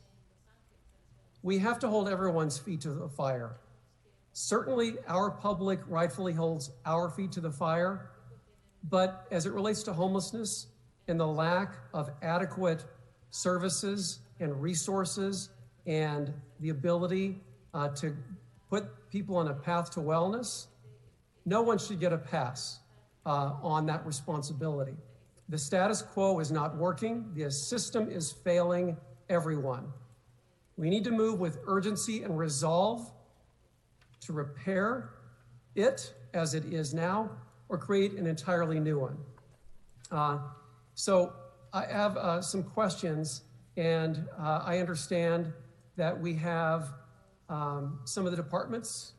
V: We have to hold everyone's feet to the fire. Certainly, our public rightfully holds our feet to the fire, but as it relates to homelessness and the lack of adequate services and resources and the ability to put people on a path to wellness, no one should get a pass on that responsibility. The status quo is not working. The system is failing everyone. We need to move with urgency and resolve to repair it as it is now or create an entirely new one. So I have some questions, and I understand that we have some of the departments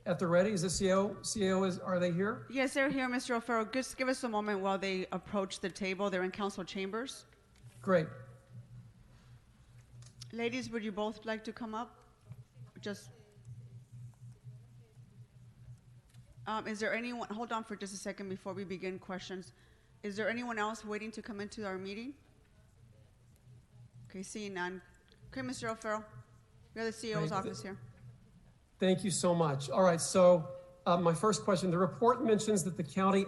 V: at the ready. Is the CEO, are they here?
A: Yes, they're here, Mr. O'Farrell. Just give us a moment while they approach the table. They're in council chambers.
V: Great.
A: Ladies, would you both like to come up? Is there anyone, hold on for just a second before we begin questions. Is there anyone else waiting to come into our meeting? Okay, seeing none. Okay, Mr. O'Farrell, we have the CEO's office here.
V: Thank you so much. All right, so my first question, the report mentions that the county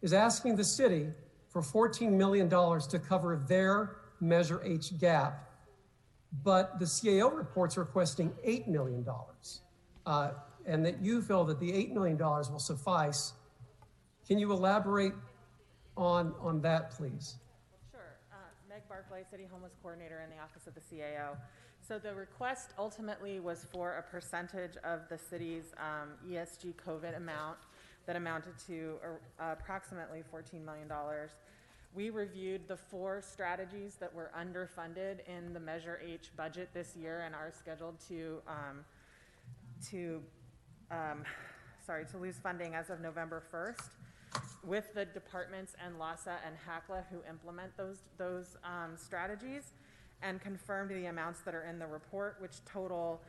V: is asking the city for $14 million to cover their Measure H gap, but the CAO report's requesting $8 million, and that you feel that the $8 million will suffice. Can you elaborate on that, please?
H: Sure. Meg Barclay, City Homeless Coordinator in the Office of the CAO. So the request ultimately was for a percentage of the city's ESG COVID amount that amounted to approximately $14 million. We reviewed the 4 strategies that were underfunded in the Measure H budget this year and are scheduled to lose funding as of November 1st, with the departments and LASA and HACLA who implement those strategies, and confirmed the amounts that are in the report, which total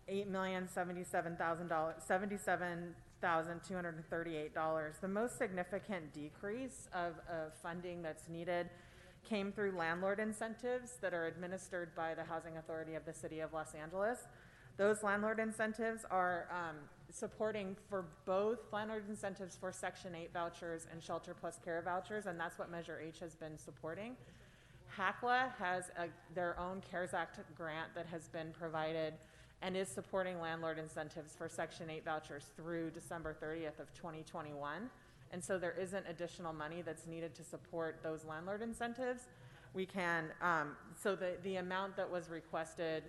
H: $8,077,238. The most significant decrease of funding that's needed came through landlord incentives that are administered by the Housing Authority of the City of Los Angeles. Those landlord incentives are supporting for both landlord incentives for Section 8 vouchers and Shelter Plus Care vouchers, and that's what Measure H has been supporting. HACLA has their own CARES Act grant that has been provided and is supporting landlord incentives for Section 8 vouchers through December 30th of 2021. And so there isn't additional money that's needed to support those landlord incentives. We can, so the amount that was requested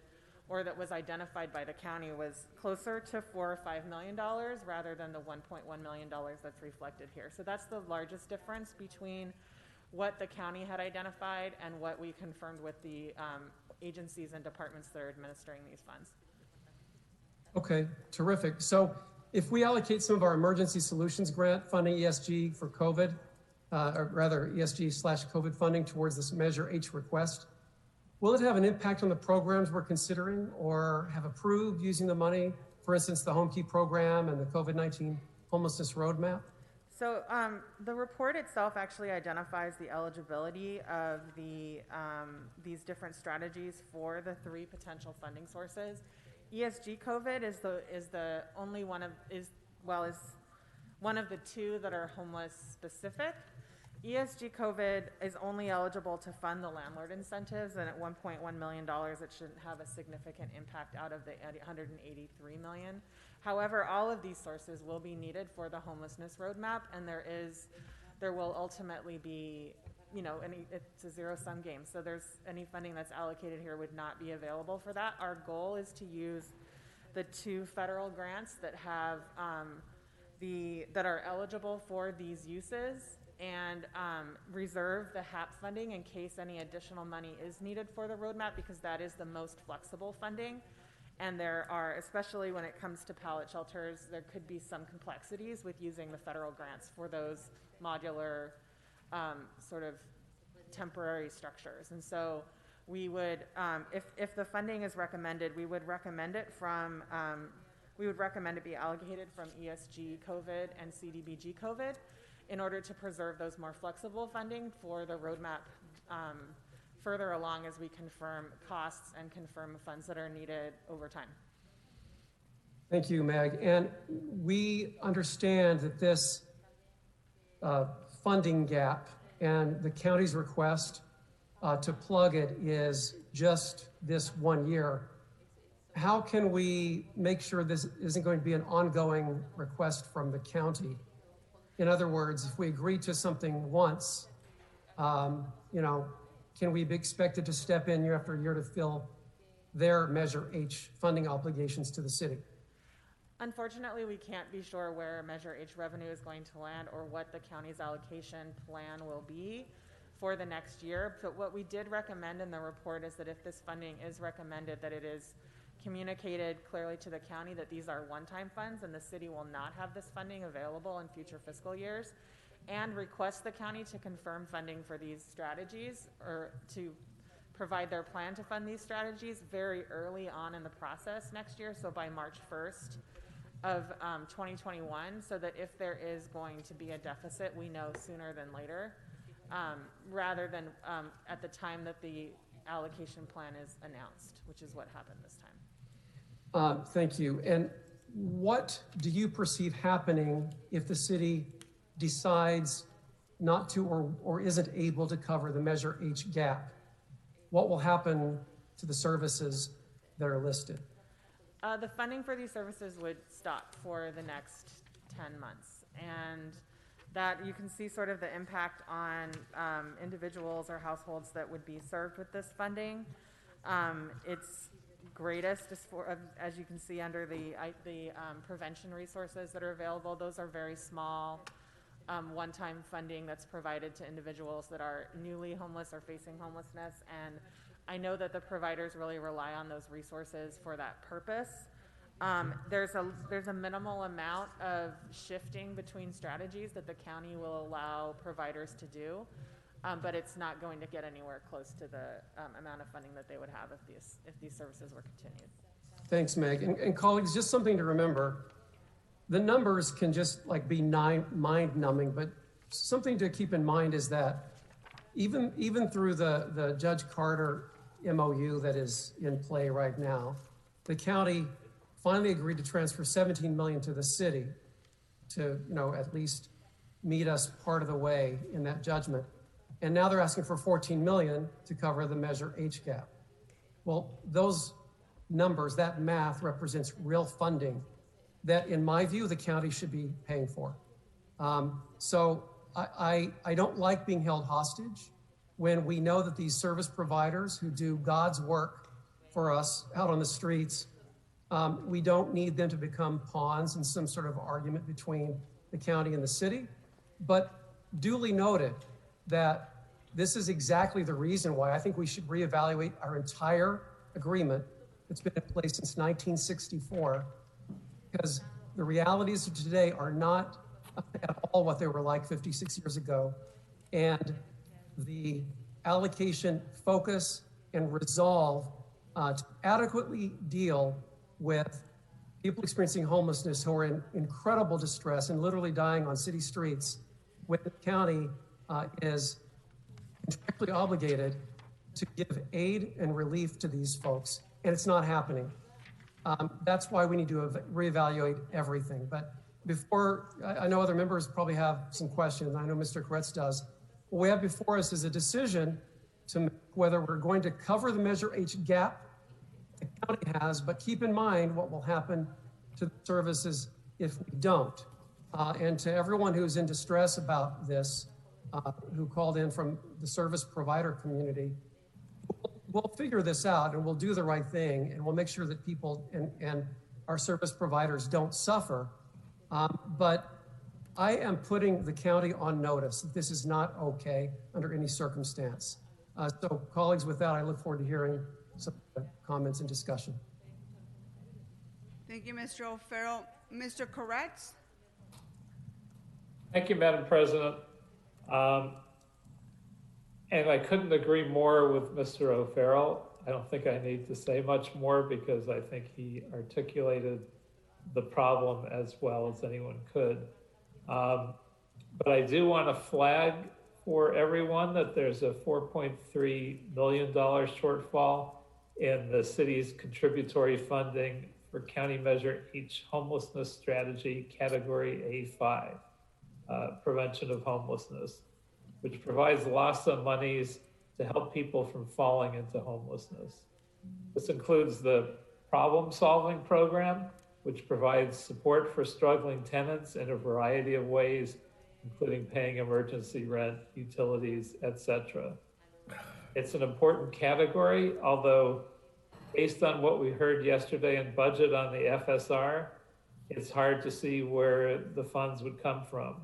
H: or that was identified by the county was closer to $4 or $5 million rather than the $1.1 million that's reflected here. So that's the largest difference between what the county had identified and what we confirmed with the agencies and departments that are administering these funds.
V: Okay, terrific. So if we allocate some of our emergency solutions grant funding, ESG for COVID, or rather ESG/COVID funding towards this Measure H request, will it have an impact on the programs we're considering or have approved using the money? For instance, the Home Key program and the COVID-19 homelessness roadmap?
H: So the report itself actually identifies the eligibility of these different strategies for the 3 potential funding sources. ESG COVID is only one of the 2 that are homeless specific. ESG COVID is only eligible to fund the landlord incentives, and at $1.1 million, it shouldn't have a significant impact out of the $183 million. However, all of these sources will be needed for the homelessness roadmap, and there will ultimately be, it's a zero-sum game. So any funding that's allocated here would not be available for that. Our goal is to use the 2 federal grants that have that are eligible for these uses and reserve the HAP funding in case any additional money is needed for the roadmap, because that is the most flexible funding. And there are, especially when it comes to pallet shelters, there could be some complexities with using the federal grants for those modular sort of temporary structures. And so we would, if the funding is recommended, we would recommend it be allocated from ESG COVID and CDBG COVID in order to preserve those more flexible funding for the roadmap further along as we confirm costs and confirm funds that are needed over time.
V: Thank you, Meg. And we understand that this funding gap and the county's request to plug it is just this 1 year. How can we make sure this isn't going to be an ongoing request from the county? In other words, if we agree to something once, can we be expected to step in year after year to fill their Measure H funding obligations to the city?
H: Unfortunately, we can't be sure where Measure H revenue is going to land or what the county's allocation plan will be for the next year. But what we did recommend in the report is that if this funding is recommended, that it is communicated clearly to the county that these are one-time funds and the city will not have this funding available in future fiscal years, and request the county to confirm funding for these strategies or to provide their plan to fund these strategies very early on in the process next year, so by March 1st of 2021, so that if there is going to be a deficit, we know sooner than later, rather than at the time that the allocation plan is announced, which is what happened this time.
V: Thank you. And what do you perceive happening if the city decides not to or isn't able to cover the Measure H gap? What will happen to the services that are listed?
H: The funding for these services would stop for the next 10 months. And that you can see sort of the impact on individuals or households that would be served with this funding. It's greatest, as you can see under the prevention resources that are available. Those are very small one-time funding that's provided to individuals that are newly homeless or facing homelessness. And I know that the providers really rely on those resources for that purpose. There's a minimal amount of shifting between strategies that the county will allow providers to do, but it's not going to get anywhere close to the amount of funding that they would have if these services were continued.
V: Thanks, Meg. And colleagues, just something to remember. The numbers can just be mind-numbing, but something to keep in mind is that even through the Judge Carter MOU that is in play right now, the county finally agreed to transfer $17 million to the city to, at least meet us part of the way in that judgment. And now they're asking for $14 million to cover the Measure H gap. Well, those numbers, that math represents real funding that, in my view, the county should be paying for. So I don't like being held hostage when we know that these service providers who do God's work for us out on the streets, we don't need them to become pawns in some sort of argument between the county and the city. But duly noted that this is exactly the reason why I think we should reevaluate our entire agreement that's been in place since 1964, because the realities of today are not at all what they were like 56 years ago. And the allocation, focus, and resolve to adequately deal with people experiencing homelessness who are in incredible distress and literally dying on city streets, when the county is contractually obligated to give aid and relief to these folks, and it's not happening. That's why we need to reevaluate everything. But before, I know other members probably have some questions. I know Mr. Cortez does. What we have before us is a decision to make whether we're going to cover the Measure H gap the county has, but keep in mind what will happen to the services if we don't. And to everyone who's in distress about this, who called in from the service provider community, we'll figure this out and we'll do the right thing, and we'll make sure that people and our service providers don't suffer. But I am putting the county on notice that this is not okay under any circumstance. So colleagues, with that, I look forward to hearing some comments and discussion.
A: Thank you, Mr. O'Farrell. Mr. Cortez?
I: Thank you, Madam President. And I couldn't agree more with Mr. O'Farrell. I don't think I need to say much more because I think he articulated the problem as well as anyone could. But I do want to flag for everyone that there's a $4.3 million shortfall in the city's contributory funding for County Measure H homelessness strategy, category A5, prevention of homelessness, which provides lots of monies to help people from falling into homelessness. This includes the problem-solving program, which provides support for struggling tenants in a variety of ways, including paying emergency rent, utilities, etc. It's an important category, although based on what we heard yesterday in budget on the FSR, it's hard to see where the funds would come from,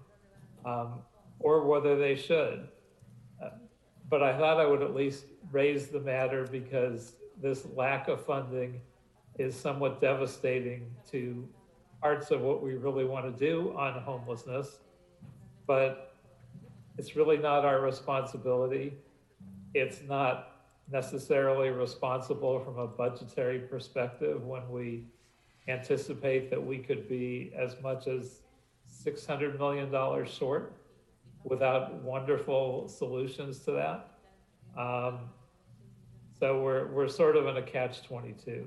I: or whether they should. But I thought I would at least raise the matter because this lack of funding is somewhat devastating to parts of what we really want to do on homelessness, but it's really not our responsibility. It's not necessarily responsible from a budgetary perspective when we anticipate that we could be as much as $600 million short without wonderful solutions to that. So we're sort of in a catch-22,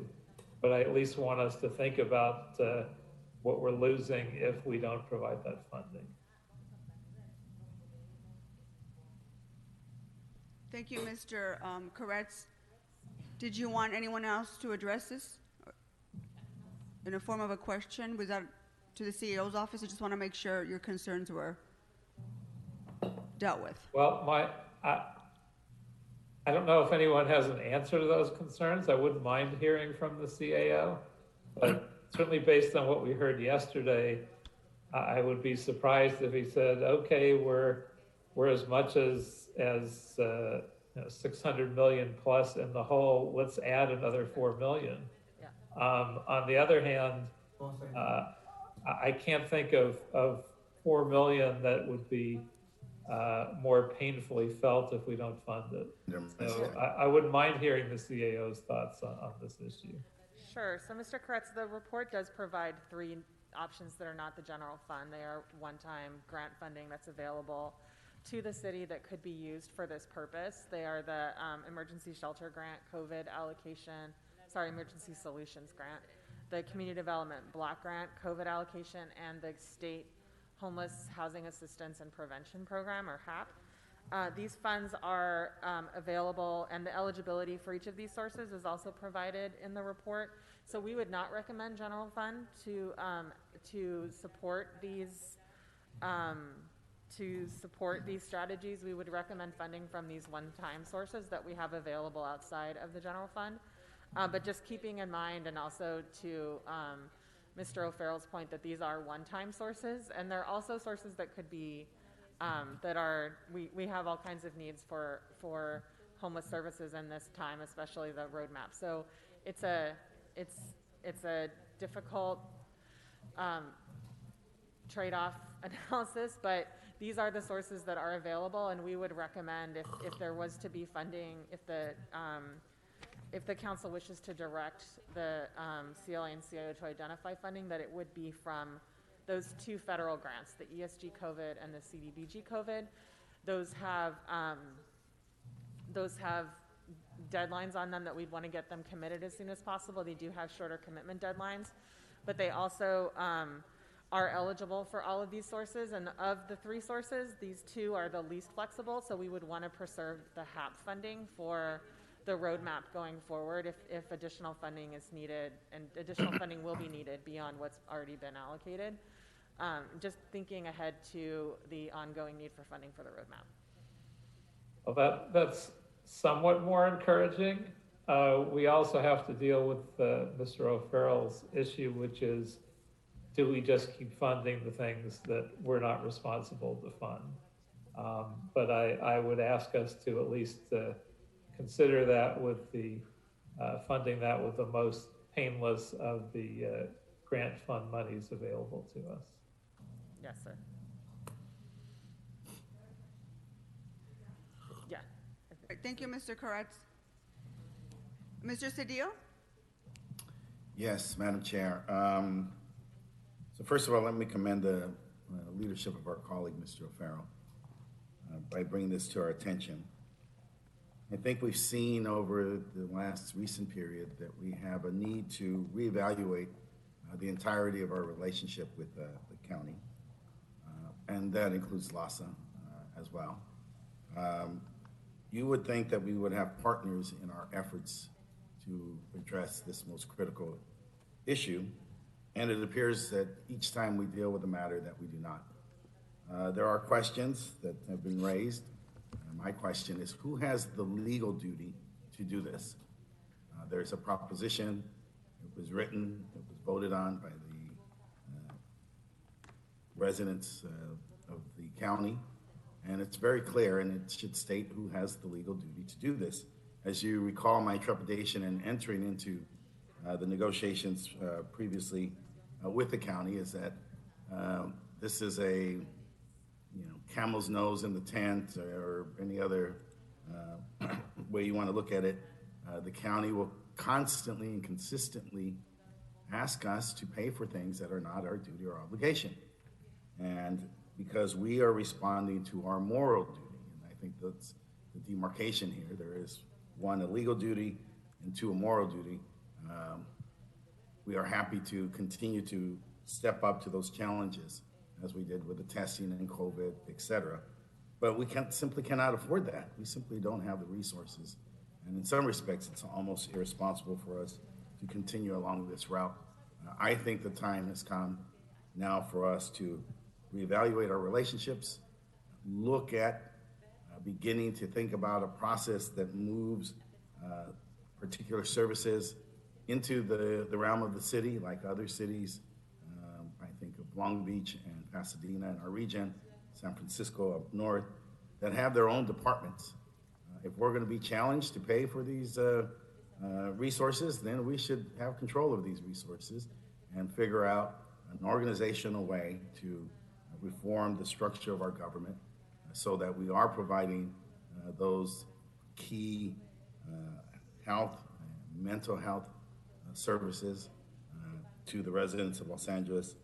I: but I at least want us to think about what we're losing if we don't provide that funding.
A: Thank you, Mr. Cortez. Did you want anyone else to address this in a form of a question? Was that to the CEO's office? I just want to make sure your concerns were dealt with.
I: Well, I don't know if anyone has an answer to those concerns. I wouldn't mind hearing from the CAO, but certainly based on what we heard yesterday, I would be surprised if he said, okay, we're as much as 600 million plus in the hole, let's add another 4 million. Yeah. On the other hand, I can't think of 4 million that would be more painfully felt if we don't fund it. So I wouldn't mind hearing the CAO's thoughts on this issue.
H: Sure. So, Mr. Cortez, the report does provide 3 options that are not the general fund. They are one-time grant funding that's available to the city that could be used for this purpose. They are the emergency shelter grant, COVID allocation, Emergency Solutions Grant, the Community Development Block Grant, COVID allocation, and the State Homeless Housing Assistance and Prevention Program, or HAP. These funds are available, and the eligibility for each of these sources is also provided in the report. So we would not recommend general fund to support these strategies. We would recommend funding from these one-time sources that we have available outside of the general fund. But just keeping in mind, and also to Mr. O'Farrell's point, that these are one-time sources, and they're also sources that could be we have all kinds of needs for homeless services in this time, especially the roadmap. So it's a difficult trade-off analysis, but these are the sources that are available, and we would recommend if there was to be funding, if the council wishes to direct the CLA and CIO to identify funding, that it would be from those two federal grants, the ESG COVID and the CDBG COVID. Those have deadlines on them that we'd want to get them committed as soon as possible. They do have shorter commitment deadlines, but they also are eligible for all of these sources. And of the three sources, these two are the least flexible, so we would want to preserve the HAP funding for the roadmap going forward if additional funding is needed, and additional funding will be needed beyond what's already been allocated. Just thinking ahead to the ongoing need for funding for the roadmap.
I: Well, that's somewhat more encouraging. We also have to deal with Mr. O'Farrell's issue, which is, do we just keep funding the things that we're not responsible to fund? But I would ask us to at least consider that with the funding that with the most painless of the grant fund monies available to us.
H: Yes, sir. Yeah.
A: Thank you, Mr. Koretz. Mr. Cedillo?
J: Yes, Madam Chair. So first of all, let me commend the leadership of our colleague, Mr. O'Farrell, by bringing this to our attention. I think we've seen over the last recent period that we have a need to reevaluate the entirety of our relationship with the county, and that includes LASA as well. You would think that we would have partners in our efforts to address this most critical issue, and it appears that each time we deal with a matter that we do not. There are questions that have been raised. My question is, who has the legal duty to do this? There's a proposition, it was written, it was voted on by the residents of the county, and it's very clear, and it should state who has the legal duty to do this. As you recall, my trepidation in entering into the negotiations previously with the county is that this is a camel's nose in the tent, or any other way you want to look at it. The county will constantly and consistently ask us to pay for things that are not our duty or obligation. And because we are responding to our moral duty, and I think that's the demarcation here, there is one, a legal duty, and two, a moral duty. We are happy to continue to step up to those challenges, as we did with the testing and COVID, et cetera. But we simply cannot afford that. We simply don't have the resources. And in some respects, it's almost irresponsible for us to continue along this route. I think the time has come now for us to reevaluate our relationships, look at beginning to think about a process that moves particular services into the realm of the city, like other cities. I think of Long Beach and Pasadena in our region, San Francisco up north, that have their own departments. If we're going to be challenged to pay for these resources, then we should have control of these resources and figure out an organizational way to reform the structure of our government so that we are providing those key health, mental health services to the residents of Los Angeles.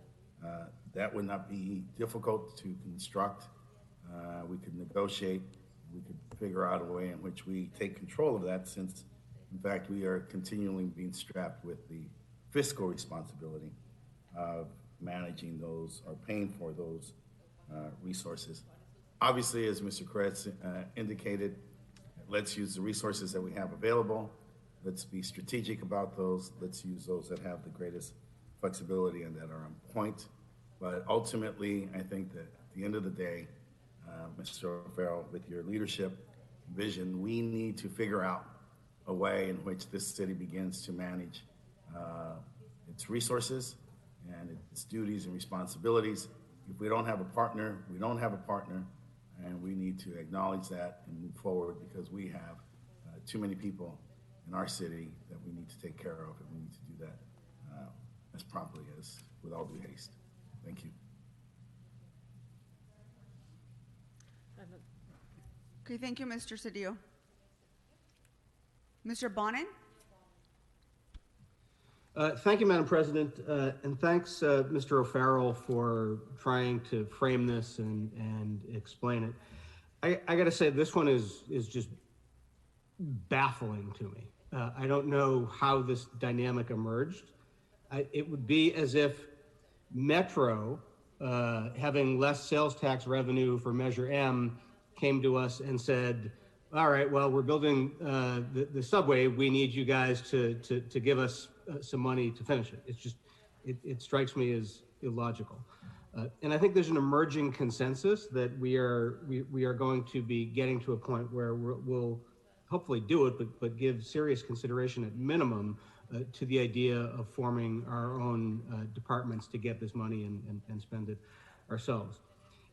J: That would not be difficult to construct. We could negotiate. We could figure out a way in which we take control of that, since In fact, we are continually being strapped with the fiscal responsibility of managing those or paying for those resources. Obviously, as Mr. Cortez indicated, let's use the resources that we have available. Let's be strategic about those. Let's use those that have the greatest flexibility and that are on point. But ultimately, I think that at the end of the day, Mr. O'Farrell, with your leadership vision, we need to figure out a way in which this city begins to manage its resources and its duties and responsibilities. If we don't have a partner, we don't have a partner, and we need to acknowledge that and move forward because we have too many people in our city that we need to take care of, and we need to do that as promptly as with all due haste. Thank you.
A: Okay, thank you, Mr. Cedillo. Mr. Bonin?
K: Thank you, Madam President, and thanks, Mr. O'Farrell, for trying to frame this and explain it. I got to say, this one is just baffling to me. I don't know how this dynamic emerged. It would be as if Metro, having less sales tax revenue for Measure M, came to us and said, all right, well, we're building the subway. We need you guys to give us some money to finish it. It's just, it strikes me as illogical. And I think there's an emerging consensus that we are going to be getting to a point where we'll hopefully do it, but give serious consideration at minimum to the idea of forming our own departments to get this money and spend it ourselves.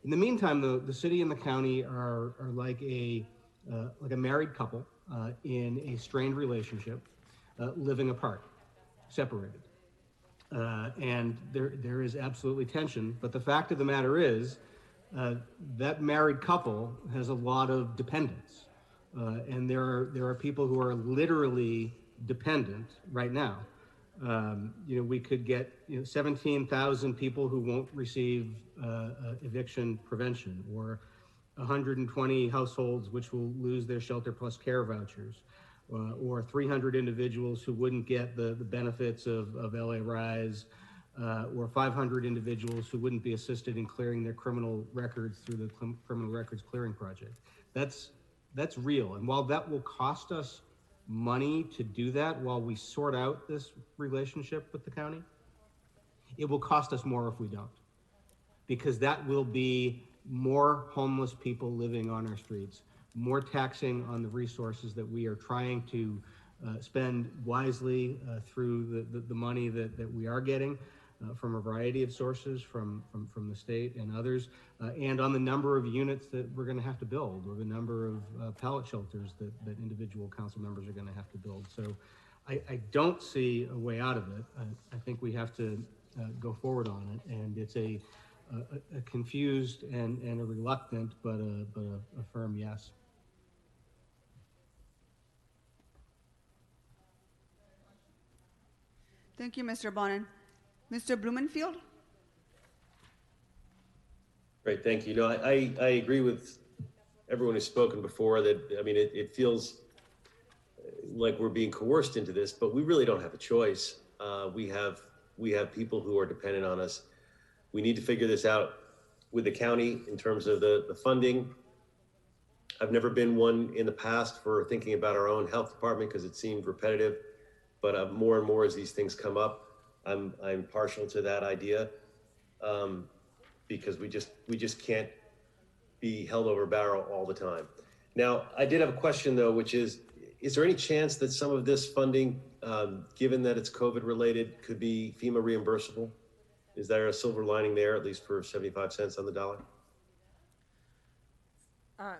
K: In the meantime, the city and the county are like a married couple in a strained relationship, living apart, separated. And there is absolutely tension, but the fact of the matter is that married couple has a lot of dependents. And there are people who are literally dependent right now. We could get 17,000 people who won't receive eviction prevention, or 120 households which will lose their shelter plus care vouchers, or 300 individuals who wouldn't get the benefits of LA Rise, or 500 individuals who wouldn't be assisted in clearing their criminal records through the Criminal Records Clearing Project. That's real. And while that will cost us money to do that while we sort out this relationship with the county, it will cost us more if we don't, because that will be more homeless people living on our streets, more taxing on the resources that we are trying to spend wisely through the money that we are getting from a variety of sources, from the state and others, and on the number of units that we're going to have to build, or the number of pallet shelters that individual council members are going to have to build. So I don't see a way out of it. I think we have to go forward on it, and it's a confused and a reluctant but a firm yes.
A: Thank you, Mr. Bonin. Mr. Blumenfield?
F: Great, thank you. I agree with everyone who's spoken before that, I mean, it feels like we're being coerced into this, but we really don't have a choice. We have people who are dependent on us. We need to figure this out with the county in terms of the funding. I've never been one in the past for thinking about our own health department because it seemed repetitive, but more and more as these things come up, I'm partial to that idea, because we just can't be held over a barrel all the time. Now, I did have a question though, which is there any chance that some of this funding, given that it's COVID related, could be FEMA reimbursable? Is there a silver lining there, at least for 75 cents on the dollar?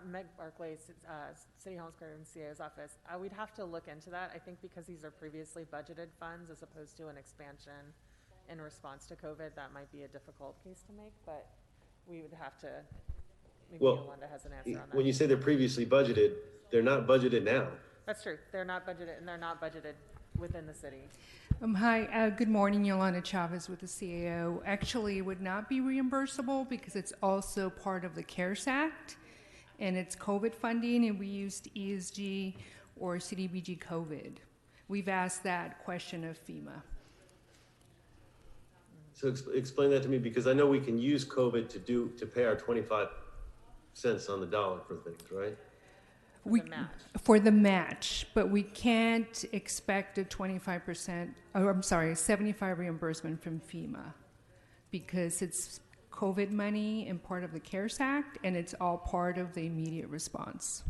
H: Meg Barclay, City Homeless Coordinator in CAO's office. We'd have to look into that. I think because these are previously budgeted funds as opposed to an expansion in response to COVID, that might be a difficult case to make, but we would have to, maybe Yolanda has an answer on that.
F: When you say they're previously budgeted, they're not budgeted now.
H: That's true. They're not budgeted, and they're not budgeted within the city.
L: Hi, good morning, Yolanda Chavez with the CAO. Actually, it would not be reimbursable because it's also part of the CARES Act, and it's COVID funding, and we used ESG or CDBG COVID. we've asked that question of FEMA.
F: So explain that to me, because I know we can use COVID to pay our 25 cents on the dollar for things, right?
L: For the match, but we can't expect a 25%, oh, I'm sorry, 75 reimbursement from FEMA because it's COVID money and part of the CARES Act, and it's all part of the immediate response.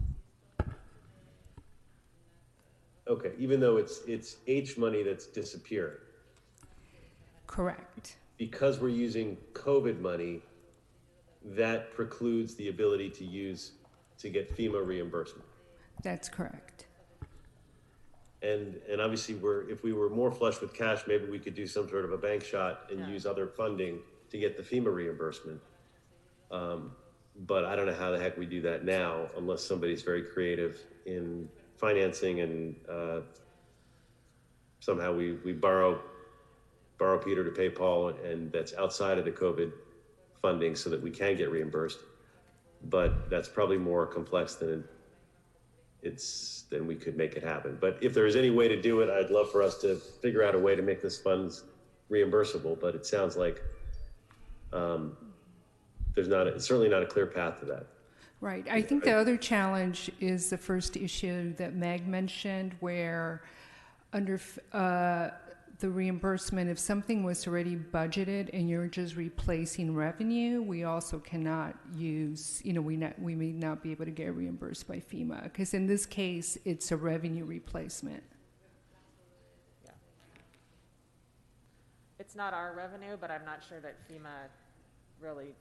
F: Okay, even though it's H money that's disappearing.
L: Correct.
F: Because we're using COVID money, that precludes the ability to get FEMA reimbursement.
L: That's correct.
F: And obviously, if we were more flush with cash, maybe we could do some sort of a bank shot and use other funding to get the FEMA reimbursement. But I don't know how the heck we do that now, unless somebody's very creative in financing and somehow we borrow Peter to pay Paul, and that's outside of the COVID funding so that we can get reimbursed. But that's probably more complex than we could make it happen. But if there is any way to do it, I'd love for us to figure out a way to make this funds reimbursable. But it sounds like it's certainly not a clear path to that.
L: Right. I think the other challenge is the first issue that Meg mentioned, where under the reimbursement, if something was already budgeted and you're just replacing revenue, we also cannot use, we may not be able to get reimbursed by FEMA, because in this case, it's a revenue replacement.
H: Yeah. It's not our revenue, but I'm not sure that FEMA really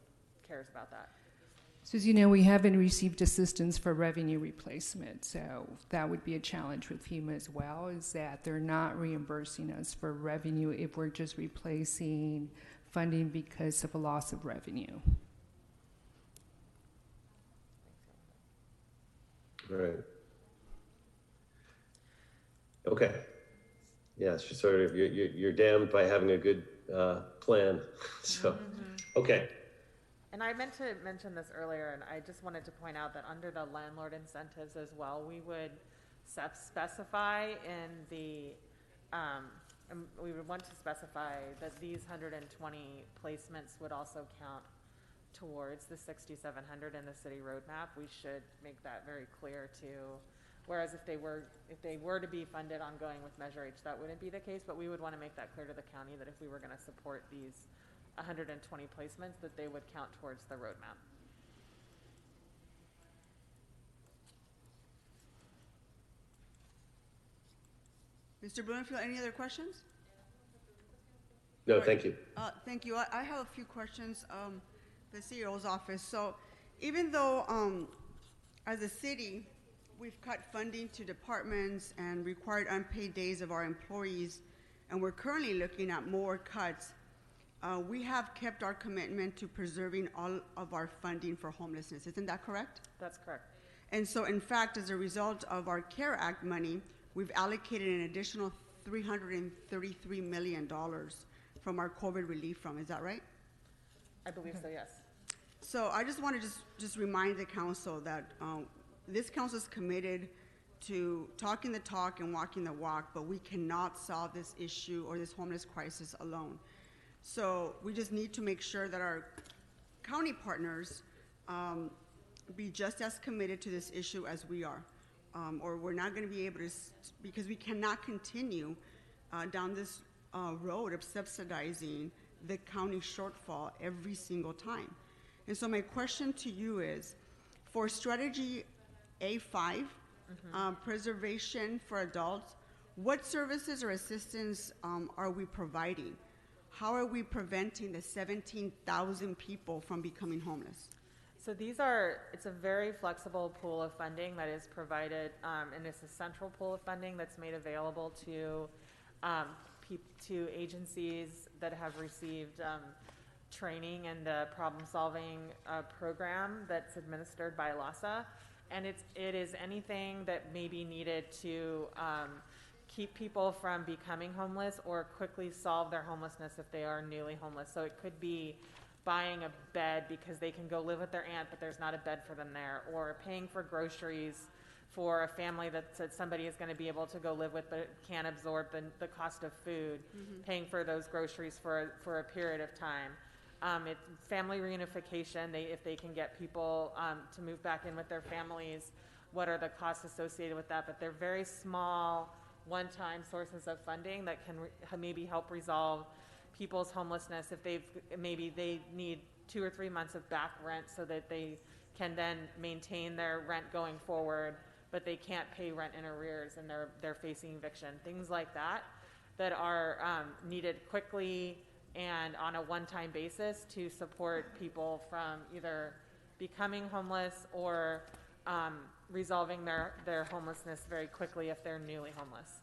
H: cares about that.
L: So as you know, we haven't received assistance for revenue replacement, so that would be a challenge with FEMA as well, is that they're not reimbursing us for revenue if we're just replacing funding because of a loss of revenue.
F: All right. Okay. Yeah, it's just sort of, you're damned by having a good plan. So, okay.
H: And I meant to mention this earlier, and I just wanted to point out that under the landlord incentives as well, we would specify in the, we would want to specify that these 120 placements would also count towards the 6,700 in the city roadmap. We should make that very clear too. Whereas if they were to be funded ongoing with Measure H, that wouldn't be the case, but we would want to make that clear to the county that if we were going to support these 120 placements, that they would count towards the roadmap.
A: Mr. Bloomfield, any other questions?
F: No, thank you.
A: Thank you. I have a few questions. The CEO's office. So even though as a city, we've cut funding to departments and required unpaid days of our employees, and we're currently looking at more cuts, we have kept our commitment to preserving all of our funding for homelessness. Isn't that correct?
H: That's correct.
A: And so, in fact, as a result of our CARE Act money, we've allocated an additional $333 million from our COVID relief fund. Is that right?
H: I believe so, yes.
A: So I just want to just remind the council that this council is committed to talking the talk and walking the walk, but we cannot solve this issue or this homeless crisis alone. So we just need to make sure that our county partners be just as committed to this issue as we are, or we're not going to be able to, because we cannot continue down this road of subsidizing the county shortfall every single time. And so my question to you is, for strategy A5, preservation for adults, what services or assistance are we providing? How are we preventing the 17,000 people from becoming homeless?
H: So it's a very flexible pool of funding that is provided, and it's a central pool of funding that's made available to agencies that have received training in the problem-solving program that's administered by LASA. And it is anything that may be needed to keep people from becoming homeless or quickly solve their homelessness if they are newly homeless. So it could be buying a bed because they can go live with their aunt, but there's not a bed for them there, or paying for groceries for a family that somebody is going to be able to go live with but can't absorb the cost of food, paying for those groceries for a period of time. It's family reunification, if they can get people to move back in with their families, what are the costs associated with that? But they're very small, one-time sources of funding that can maybe help resolve people's homelessness if maybe they need 2 or 3 months of back rent so that they can then maintain their rent going forward, but they can't pay rent in arrears and they're facing eviction. Things like that are needed quickly and on a one-time basis to support people from either becoming homeless or resolving their homelessness very quickly if they're newly homeless.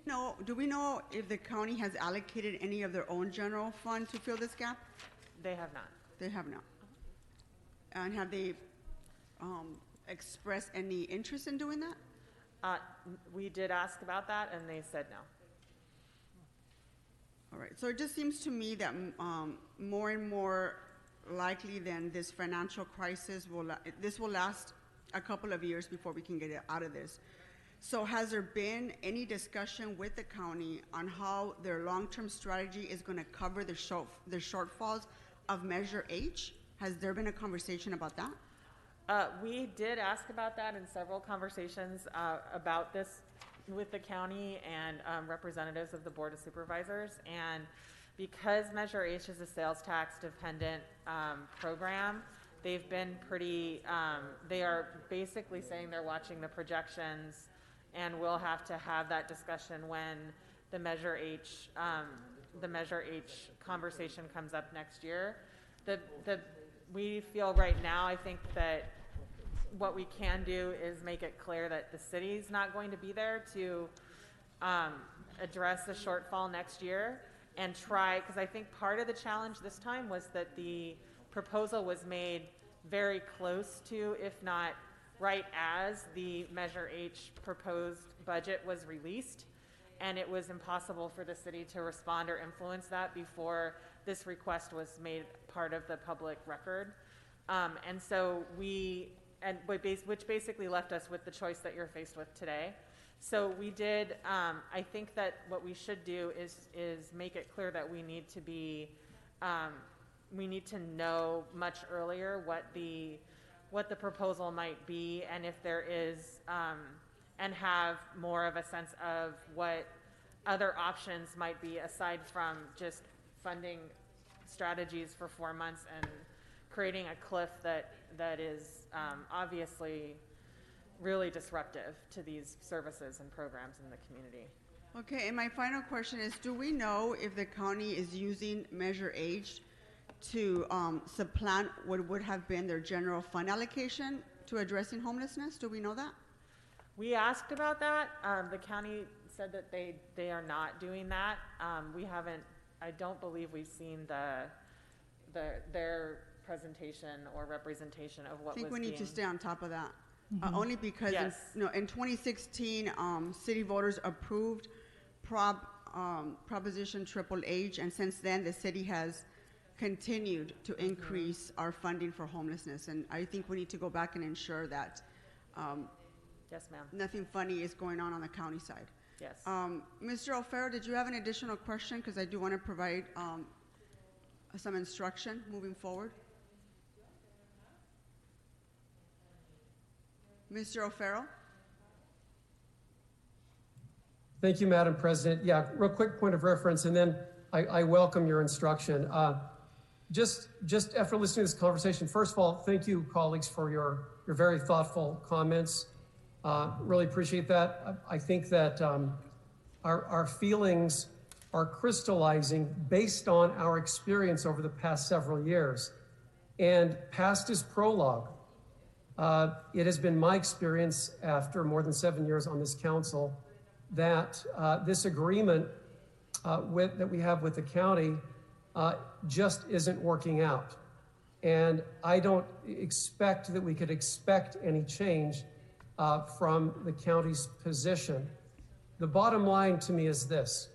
A: No, do we know if the county has allocated any of their own general fund to fill this gap?
H: They have not.
A: They have not. And have they expressed any interest in doing that?
H: We did ask about that, and they said no.
A: All right. So it just seems to me that more and more likely than this financial crisis this will last a couple of years before we can get out of this. So has there been any discussion with the county on how their long-term strategy is going to cover the shortfalls of Measure H? Has there been a conversation about that?
H: We did ask about that in several conversations about this with the county and representatives of the Board of Supervisors. And because Measure H is a sales tax dependent program, they've been pretty, they are basically saying they're watching the projections, and we'll have to have that discussion when the Measure H conversation comes up next year. We feel right now, I think that what we can do is make it clear that the city's not going to be there to address the shortfall next year and try, because I think part of the challenge this time was that the proposal was made very close to, if not right as the Measure H proposed budget was released, and it was impossible for the city to respond or influence that before this request was made part of the public record. And so which basically left us with the choice that you're faced with today. So we did, I think that what we should do is make it clear that we need to know much earlier what the proposal might be, and if there is, and have more of a sense of what other options might be aside from just funding strategies for 4 months and creating a cliff that is obviously really disruptive to these services and programs in the community.
A: Okay, and my final question is, do we know if the county is using Measure H to supplant what would have been their general fund allocation to addressing homelessness? Do we know that?
H: We asked about that. The county said that they are not doing that. We haven't, I don't believe we've seen their presentation or representation of what was being.
A: I think we need to stay on top of that. Only because in 2016, city voters approved Proposition Triple H, and since then the city has continued to increase our funding for homelessness. And I think we need to go back and ensure that
H: yes, ma'am.
A: Nothing funny is going on the county side.
H: Yes.
A: Mr. O'Farrell, did you have an additional question? Because I do want to provide some instruction moving forward. Mr. O'Farrell?
V: Thank you, Madam President. Yeah, real quick point of reference, and then I welcome your instruction. Just after listening to this conversation, first of all, thank you, colleagues, for your very thoughtful comments. Really appreciate that. I think that our feelings are crystallizing based on our experience over the past several years. And past is prologue. It has been my experience after more than 7 years on this council that this agreement that we have with the county just isn't working out. And I don't expect that we could expect any change from the county's position. The bottom line to me is this: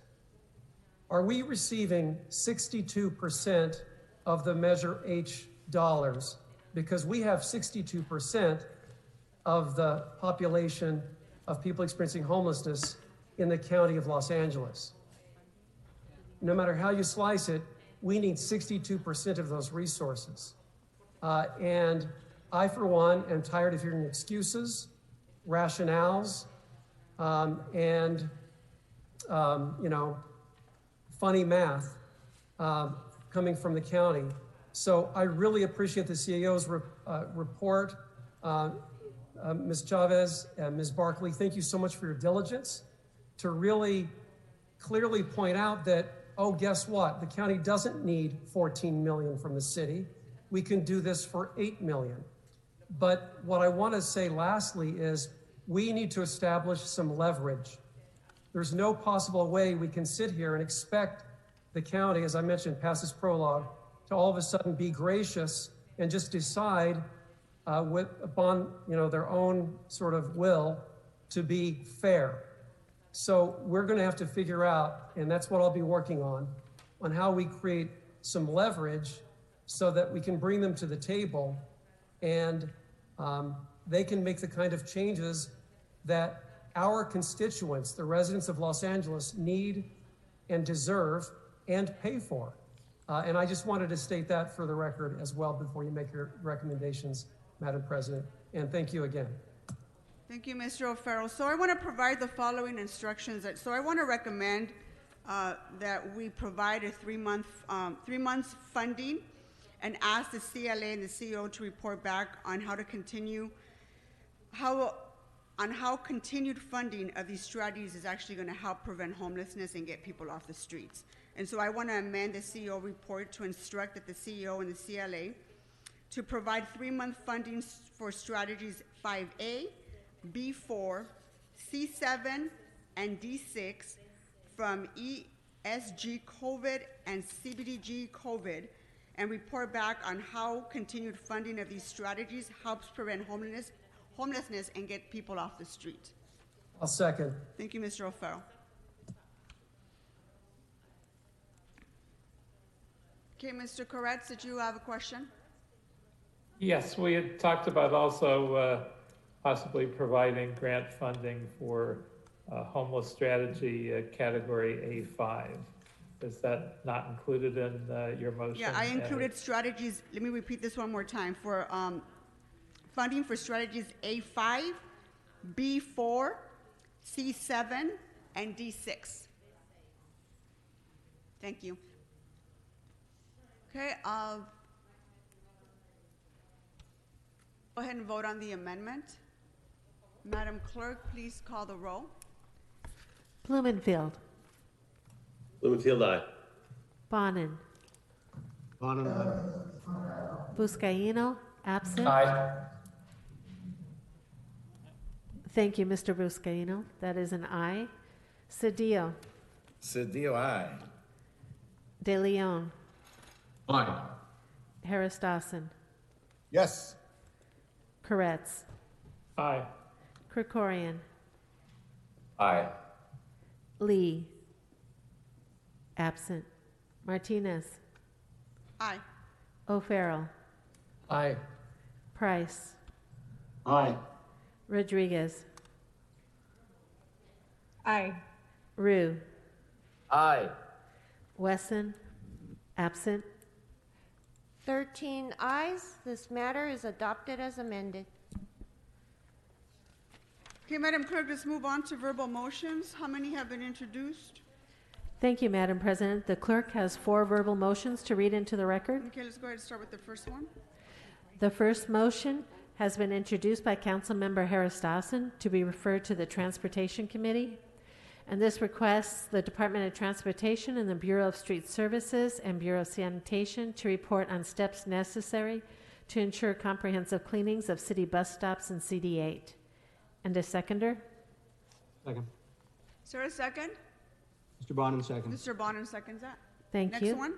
V: are we receiving 62% of the Measure H dollars? Because we have 62%, of the population of people experiencing homelessness in the county of Los Angeles. No matter how you slice it, we need 62% of those resources. And I, for one, am tired of hearing excuses, rationales, and funny math coming from the county. So I really appreciate the CAO's report. Ms. Chavez and Ms. Barkley, thank you so much for your diligence to really clearly point out that, oh, guess what? The county doesn't need 14 million from the city. We can do this for 8 million. But what I want to say lastly is we need to establish some leverage. There's no possible way we can sit here and expect the county, as I mentioned, past this prologue, to all of a sudden be gracious and just decide upon their own sort of will to be fair. So we're going to have to figure out, and that's what I'll be working on how we create some leverage so that we can bring them to the table and they can make the kind of changes that our constituents, the residents of Los Angeles, need and deserve and pay for. And I just wanted to state that for the record as well before you make your recommendations, Madam President. And thank you again.
A: Thank you, Mr. O'Farrell. So I want to provide the following instructions. So I want to recommend that we provide a 3 months funding and ask the CLA and the CEO to report back on how continued funding of these strategies is actually going to help prevent homelessness and get people off the streets. And so I want to amend the CEO report to instruct that the CEO and the CLA to provide 3-month funding for strategies 5A, B4, C7, and D6 from ESG COVID and CBDG COVID, and report back on how continued funding of these strategies helps prevent homelessness and get people off the street.
V: I'll second.
A: Thank you, Mr. O'Farrell. Okay, Mr. Cortez, did you have a question?
I: Yes, we had talked about also possibly providing grant funding for homeless strategy category A5. Is that not included in your motion?
A: Yeah, I included strategies. Let me repeat this one more time. For funding for strategies A5, B4, C7, and D6. Thank you. Okay, I'll go ahead and vote on the amendment. Madam Clerk, please call the roll.
B: Blumenfield.
F: Blumenfield, aye.
B: Bonin.
K: Bonin, aye.
B: Buscaino, absent.
I: Aye.
B: Thank you, Mr. Buscaino. That is an aye. Cedillo.
J: Cedillo, aye.
B: De Leon.
M: Aye.
B: Harris Dawson.
M: Yes.
B: Koretz.
I: Aye.
B: Krikorian.
M: Aye.
B: Lee. Absent. Martinez.
A: Aye.
B: O'Farrell.
V: Aye.
B: Price.
K: Aye.
B: Rodriguez.
E: Aye.
B: Rue.
M: Aye.
B: Wesson. Absent.
G: 13 ayes. This matter is adopted as amended.
A: Okay, Madam Clerk, let's move on to verbal motions. How many have been introduced?
B: Thank you, Madam President. The clerk has 4 verbal motions to read into the record.
A: Okay, let's go ahead and start with the first one.
B: The first motion has been introduced by Councilmember Harris Dawson to be referred to the Transportation Committee. And this requests the Department of Transportation and the Bureau of Street Services and Bureau of Sanitation to report on steps necessary to ensure comprehensive cleanings of city bus stops in CD8. And a seconder?
K: Second.
A: Is there a second?
K: Mr. Bonin, second.
A: Mr. Bonin seconds that.
B: Thank you.
A: Next one.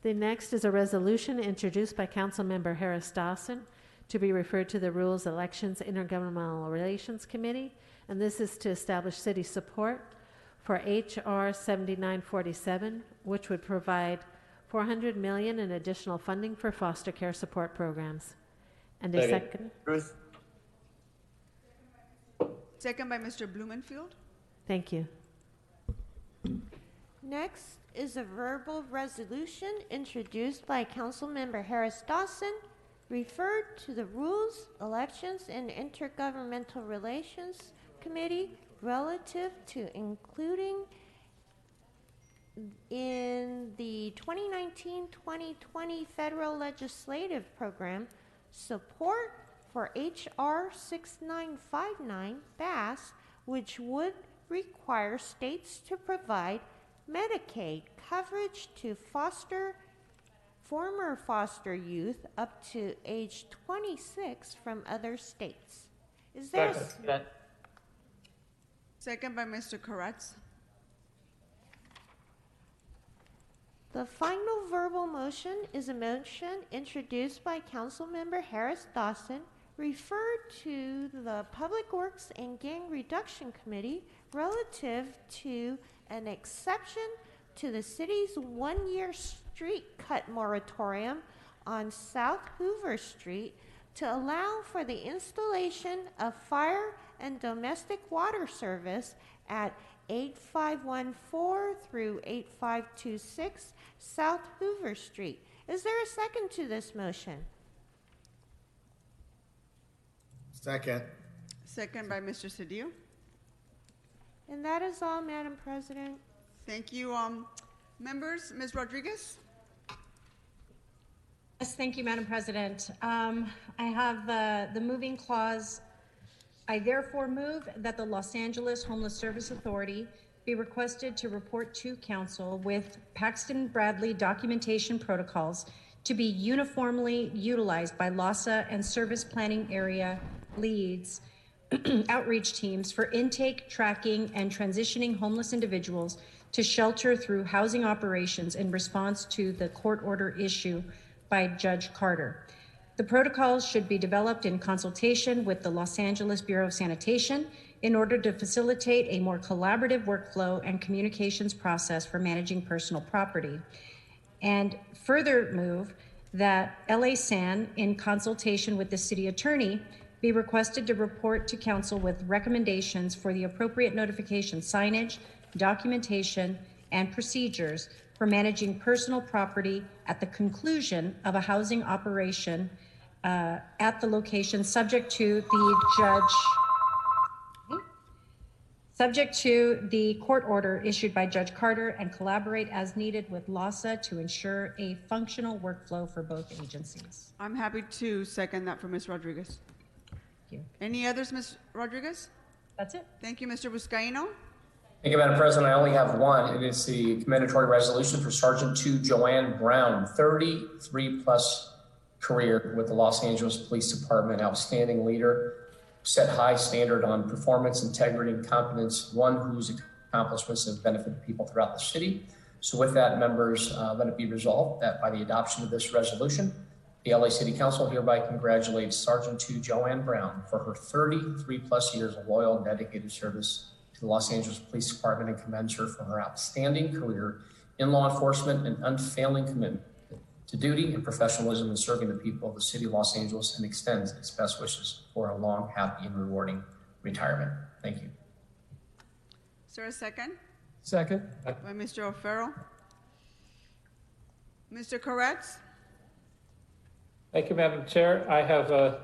B: The next is a resolution introduced by Councilmember Harris Dawson to be referred to the Rules, Elections, Intergovernmental Relations Committee, and this is to establish city support for HR 7947, which would provide $400 million in additional funding for foster care support programs. And a second.
M: Ruth,
A: Second by Mr. Blumenfield.
B: Thank you.
G: Next is a verbal resolution introduced by Councilmember Harris Dawson, referred to the Rules, Elections, and Intergovernmental Relations Committee relative to including in the 2019-2020 federal legislative program support for H.R. 6959 BASS, which would require states to provide Medicaid coverage to former foster youth up to age 26 from other states. Is there
A: Second by Mr. Cortez.
G: The final verbal motion is a motion introduced by Councilmember Harris Dawson, referred to the Public Works and Gang Reduction Committee relative to an exception to the city's one-year street cut moratorium on South Hoover Street to allow for the installation of fire and domestic water service at 8514 through 8526 South Hoover Street. Is there a second to this motion?
J: Second.
A: Second by Mr. Cedillo.
G: And that is all, Madam President.
A: Thank you. Members, Ms. Rodriguez?
E: Yes, thank you, Madam President. I have the moving clause. I therefore move that the Los Angeles Homeless Service Authority be requested to report to Council with Paxton Bradley documentation protocols to be uniformly utilized by LAHSA and service planning area leads outreach teams for intake, tracking, and transitioning homeless individuals to shelter through housing operations in response to the court order issue by Judge Carter. The protocols should be developed in consultation with the Los Angeles Bureau of Sanitation in order to facilitate a more collaborative workflow and communications process for managing personal property. And further move that LA SAN, in consultation with the city attorney, be requested to report to Council with recommendations for the appropriate notification signage, documentation, and procedures for managing personal property at the conclusion of a housing operation at the location subject to the court order issued by Judge Carter, and collaborate as needed with LAHSA to ensure a functional workflow for both agencies.
A: I'm happy to second that for Ms. Rodriguez.
E: Thank you.
A: Any others, Ms. Rodriguez?
E: That's it.
A: Thank you, Mr. Buscaino.
N: Thank you, Madam President. I only have one. It is the commendatory resolution for Sergeant 2 Joanne Brown, 33-plus career with the Los Angeles Police Department, outstanding leader, set high standard on performance, integrity, and competence, one whose accomplishments have benefited people throughout the city. So with that, members, let it be resolved that by the adoption of this resolution, the LA City Council hereby congratulates Sergeant 2 Joanne Brown for her 33-plus years of loyal and dedicated service to the Los Angeles Police Department, and commends her for her outstanding career in law enforcement and unfailing commitment to duty and professionalism in serving the people of the city of Los Angeles, and extends its best wishes for a long, happy, and rewarding retirement. Thank you.
A: Is there a second?
W: Second.
A: By Mr. O'Farrell. Mr. Corretz?
I: Thank you, Madam Chair. I have a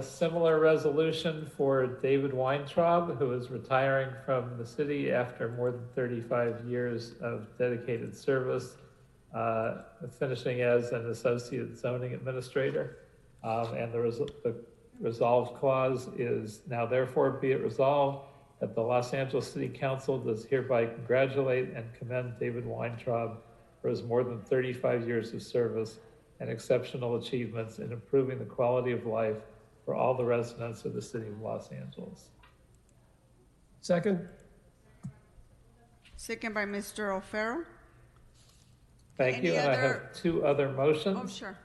I: similar resolution for David Weintraub, who is retiring from the city after more than 35 years of dedicated service, finishing as an associate zoning administrator. And the resolved clause is, now therefore be it resolved that the Los Angeles City Council does hereby congratulate and commend David Weintraub for his more than 35 years of service and exceptional achievements in improving the quality of life for all the residents of the city of Los Angeles.
W: Second.
A: Second by Mr. O'Farrell.
I: Thank you. And I have two other motions.
A: Oh, sure.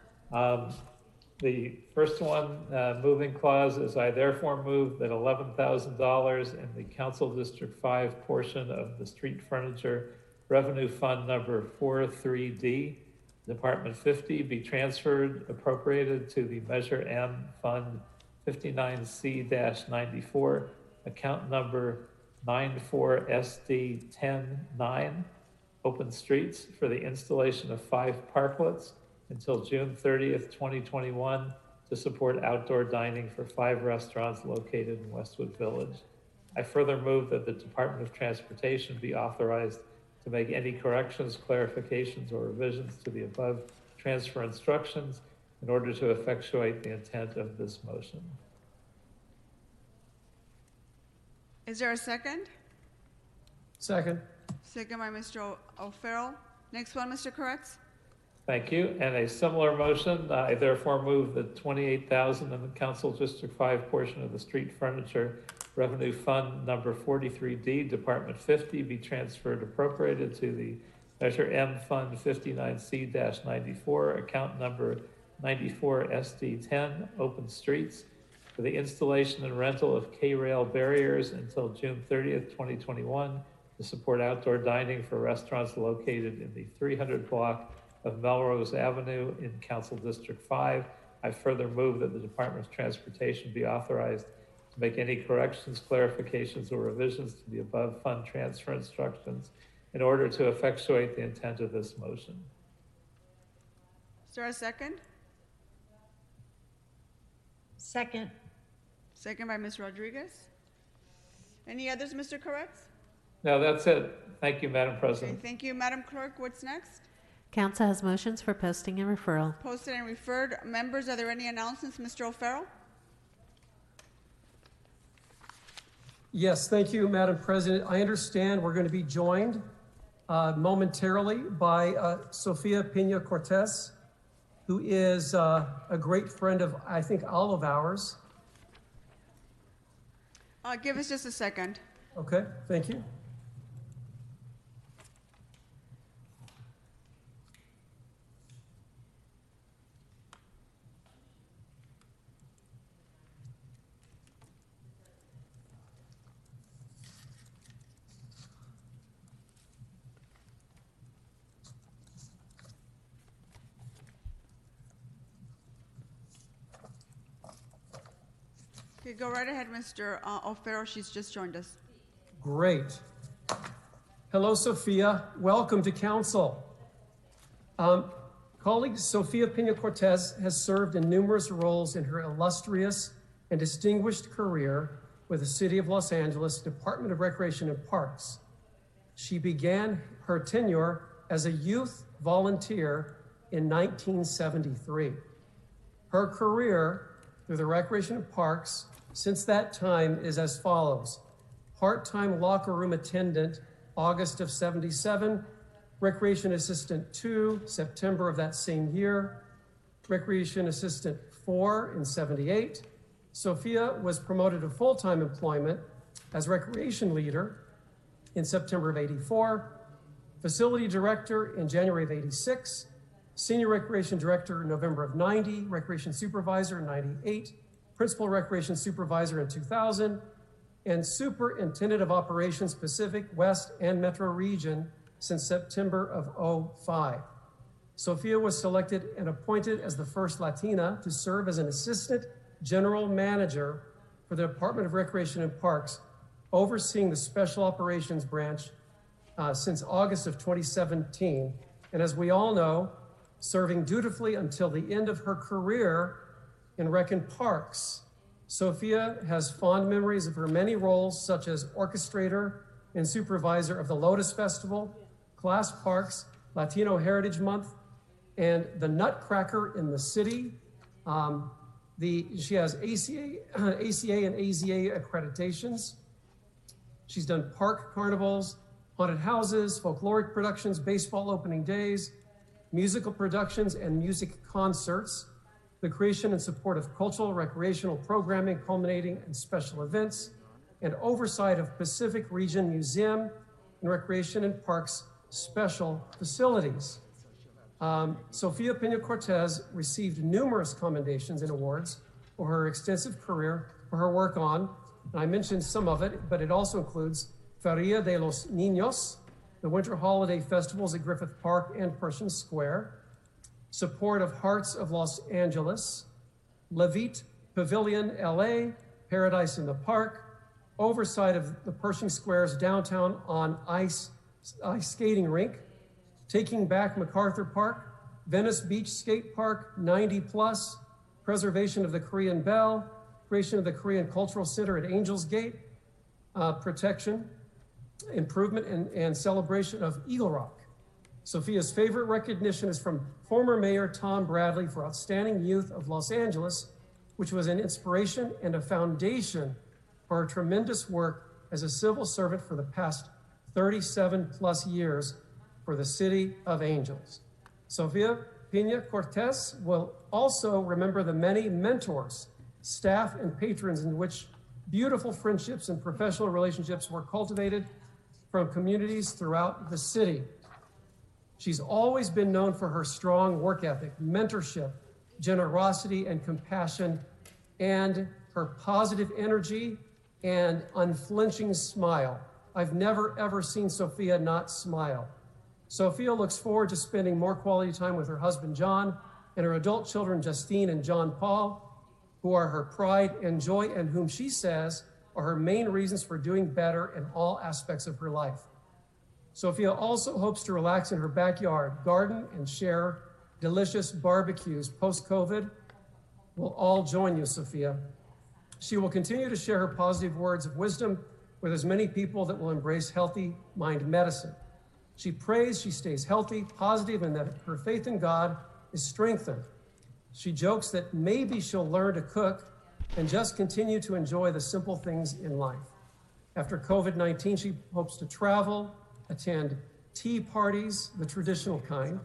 I: The first one, moving clause, is I therefore move that $11,000 in the Council District 5 portion of the Street Furniture Revenue Fund number 43D, Department 50, be transferred, appropriated to the Measure M Fund 59C-94 account number 94SD109, open streets, for the installation of 5 parklets until June 30th, 2021, to support outdoor dining for 5 restaurants located in Westwood Village. I further move that the Department of Transportation be authorized to make any corrections, clarifications, or revisions to the above transfer instructions in order to effectuate the intent of this motion.
A: Is there a second?
W: Second.
A: Second by Mr. O'Farrell. Next one, Mr. Corretz.
I: Thank you. And a similar motion, I therefore move that $28,000 in the Council District 5 portion of the street furniture revenue fund number 43D, Department 50, be transferred appropriated to the Measure M Fund 59C-94, account number 94SD10, open streets, for the installation and rental of K-rail barriers until June 30th, 2021, to support outdoor dining for restaurants located in the 300 block of Melrose Avenue in Council District 5. I further move that the Department of Transportation be authorized to make any corrections, clarifications, or revisions to the above fund transfer instructions in order to effectuate the intent of this motion.
A: Is there a second?
E: Second.
A: Second by Ms. Rodriguez. Any others, Mr. Corretz?
I: No, that's it. Thank you, Madam President.
A: Okay, thank you, Madam Clerk. What's next?
B: Council has motions for posting and referral.
A: Posted and referred. Members, are there any announcements? Mr. O'Farrell?
W: Yes, thank you, Madam President. I understand we're going to be joined momentarily by Sofia Pina Cortez, who is a great friend of, I think, all of ours.
A: Give us just a second.
W: Okay, thank you.
A: Okay, go right ahead, Mr. O'Farrell. She's just joined us.
W: Great. Hello, Sofia. Welcome to Council. Colleague Sofia Pina Cortez has served in numerous roles in her illustrious and distinguished career with the City of Los Angeles Department of Recreation and Parks. She began her tenure as a youth volunteer in 1973. Her career through the Recreation and Parks since that time is as follows: part-time locker room attendant, August of 77, Recreation Assistant 2, September of that same year, Recreation Assistant 4 in 78. Sofia was promoted to full-time employment as Recreation Leader in September of 84, Facility Director in January of 86, Senior Recreation Director in November of 90, Recreation Supervisor in 98, Principal Recreation Supervisor in 2000, and Superintendent of Operations Pacific, West, and Metro Region since September of 05. Sofia was selected and appointed as the first Latina to serve as an Assistant General Manager for the Department of Recreation and Parks, overseeing the Special Operations Branch since August of 2017. And as we all know, serving dutifully until the end of her career in Rec and Parks. Sofia has fond memories of her many roles, such as orchestrator and supervisor of the Lotus Festival, Class Parks, Latino Heritage Month, and the Nutcracker in the City. She has ACA and AZA accreditations. She's done park carnivals, haunted houses, folkloric productions, baseball opening days, musical productions, and music concerts, the creation and support of cultural, recreational programming culminating in special events, and oversight of Pacific Region Museum and Recreation and Parks special facilities. Sofia Pina Cortez received numerous commendations and awards for her extensive career, for her work on, and I mentioned some of it, but it also includes Feria de los Niños, the Winter Holiday Festivals at Griffith Park and Pershing Square, support of Hearts of Los Angeles, Levite Pavilion LA, Paradise in the Park, oversight of the Pershing Square's downtown on ice skating rink, taking back MacArthur Park, Venice Beach Skate Park 90 plus, preservation of the Korean Bell, creation of the Korean Cultural Center at Angels Gate, protection, improvement, and celebration of Eagle Rock. Sophia's favorite recognition is from former Mayor Tom Bradley for Outstanding Youth of Los Angeles, which was an inspiration and a foundation for her tremendous work as a civil servant for the past 37 plus years for the City of Angels. Sofia Pina Cortez will also remember the many mentors, staff, and patrons in which beautiful friendships and professional relationships were cultivated from communities throughout the city. She's always been known for her strong work ethic, mentorship, generosity, and compassion, and her positive energy and unflinching smile. I've never, ever seen Sofia not smile. Sofia looks forward to spending more quality time with her husband, John, and her adult children, Justine and John Paul, who are her pride and joy and whom she says are her main reasons for doing better in all aspects of her life. Sofia also hopes to relax in her backyard, garden, and share delicious barbecues post-COVID. We'll all join you, Sofia. She will continue to share her positive words of wisdom with as many people that will embrace healthy mind medicine. She prays she stays healthy, positive, and that her faith in God is strengthened. She jokes that maybe she'll learn to cook and just continue to enjoy the simple things in life. After COVID-19, she hopes to travel, attend tea parties, the traditional kind,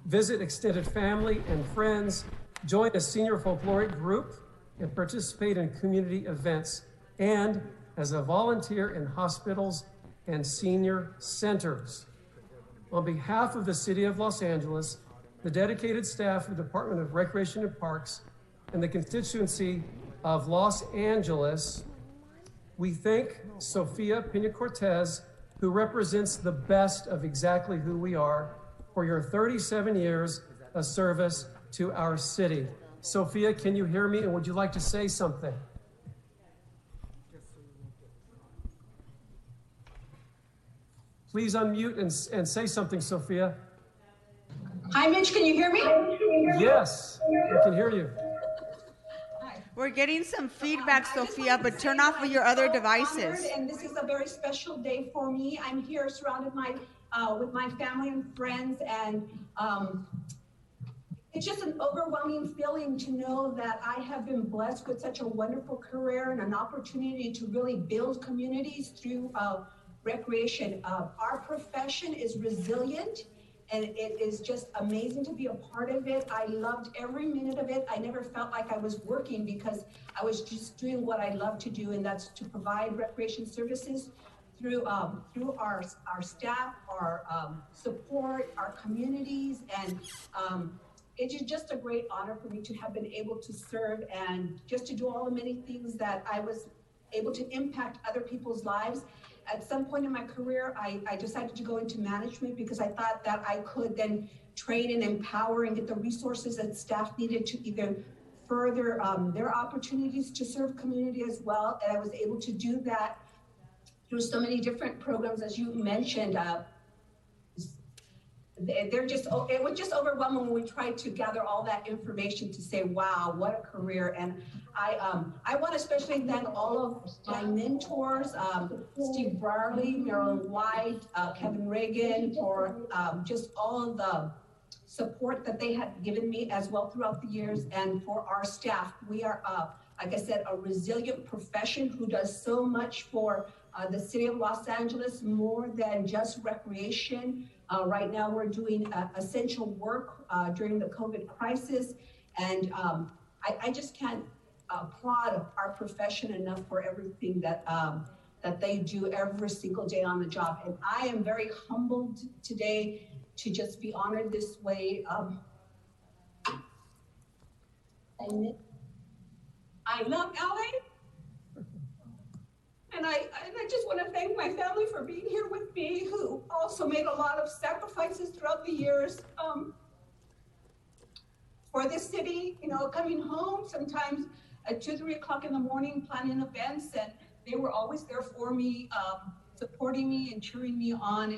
W: visit extended family and friends, join a senior folkloric group, and participate in community events, and as a volunteer in hospitals and senior centers. On behalf of the City of Los Angeles, the dedicated staff of the Department of Recreation and Parks, and the constituency of Los Angeles, we thank Sofia Pina Cortez, who represents the best of exactly who we are, for your 37 years of service to our city. Sofia, can you hear me, and would you like to say something? Please unmute and say something, Sofia.
O: Hi, Mitch, can you hear me?
W: Yes, I can hear you.
A: We're getting some feedback, Sofia, but turn off your other devices.
O: And this is a very special day for me. I'm here surrounded with my family and friends, and it's just an overwhelming feeling to know that I have been blessed with such a wonderful career and an opportunity to really build communities through recreation. Our profession is resilient, and it is just amazing to be a part of it. I loved every minute of it. I never felt like I was working because I was just doing what I love to do, and that's to provide recreation services through our staff, our support, our communities, and it is just a great honor for me to have been able to serve and just to do all the many things that I was able to impact other people's lives. At some point in my career, I decided to go into management because I thought that I could then train and empower and get the resources that staff needed to either further their opportunities to serve community as well. And I was able to do that through so many different programs, as you mentioned. It was just overwhelming when we tried to gather all that information to say, wow, what a career. And I want to especially thank all of my mentors, Steve Brierly, Marilyn White, Kevin Reagan, for just all of the support that they had given me as well throughout the years, and for our staff. We are, like I said, a resilient profession who does so much for the City of Los Angeles, more than just recreation. Right now we're doing essential work during the COVID crisis, and I just can't applaud our profession enough for everything that that they do every single day on the job. And I am very humbled today to just be honored this way. I love LA. And I just want to thank my family for being here with me, who also made a lot of sacrifices throughout the years for this city, you know, coming home sometimes at 2, 3 o'clock in the morning, planning events, and they were always there for me, supporting me and cheering me on.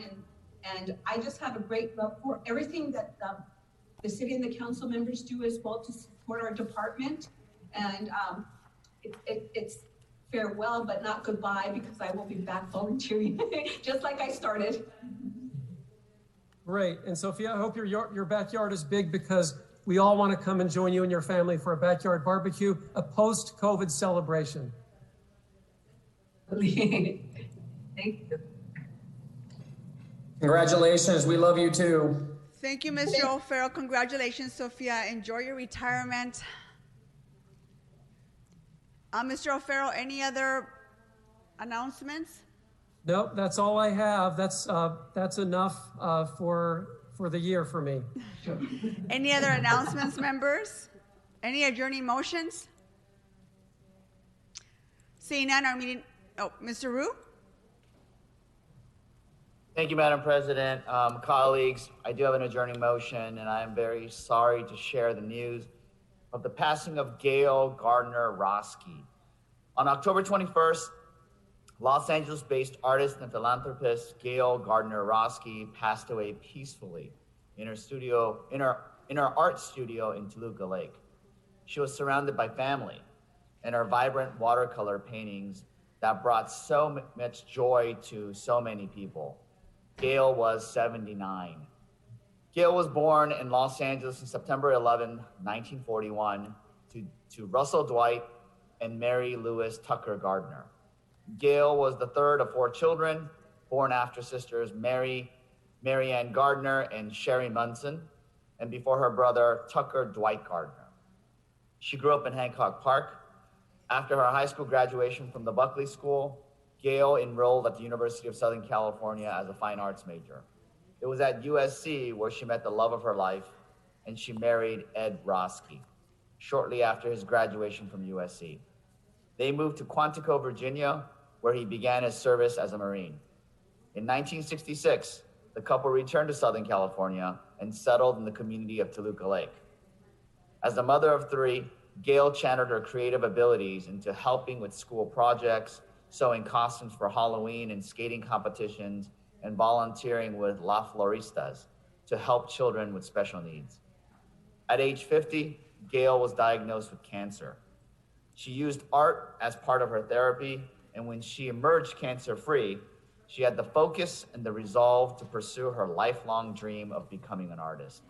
O: And I just have a great love for everything that the city and the council members do as well to support our department. And it's farewell, but not goodbye, because I will be back volunteering just like I started.
W: Great. And Sofia, I hope your backyard is big, because we all want to come and join you and your family for a backyard barbecue, a post-COVID celebration.
O: Thank you.
N: Congratulations. We love you too.
A: Thank you, Mr. O'Farrell. Congratulations, Sofia. Enjoy your retirement. Mr. O'Farrell, any other announcements?
W: Nope, that's all I have. That's enough for the year for me.
A: Any other announcements, members? Any adjourning motions? Seeing none, our meeting. Oh, Mr. Rue?
C: Thank you, Madam President. Colleagues, I do have an adjourning motion, and I am very sorry to share the news of the passing of Gail Gardner Roski. On October 21st, Los Angeles-based artist and philanthropist Gail Gardner Roski passed away peacefully in her art studio in Toluca Lake. She was surrounded by family and her vibrant watercolor paintings that brought so much joy to so many people. Gail was 79. Gail was born in Los Angeles on September 11, 1941, to Russell Dwight and Mary Louise Tucker Gardner. Gail was the third of 4 children, born after sisters Mary Ann Gardner and Sherry Munson, and before her brother Tucker Dwight Gardner. She grew up in Hancock Park. After her high school graduation from the Buckley School, Gail enrolled at the University of Southern California as a fine arts major. It was at USC where she met the love of her life, and she married Ed Roski shortly after his graduation from USC. They moved to Quantico, Virginia, where he began his service as a Marine. In 1966, the couple returned to Southern California and settled in the community of Toluca Lake. As the mother of 3, Gail channeled her creative abilities into helping with school projects, sewing costumes for Halloween and skating competitions, and volunteering with La Floristas to help children with special needs. At age 50, Gail was diagnosed with cancer. She used art as part of her therapy, and when she emerged cancer-free, she had the focus and the resolve to pursue her lifelong dream of becoming an artist.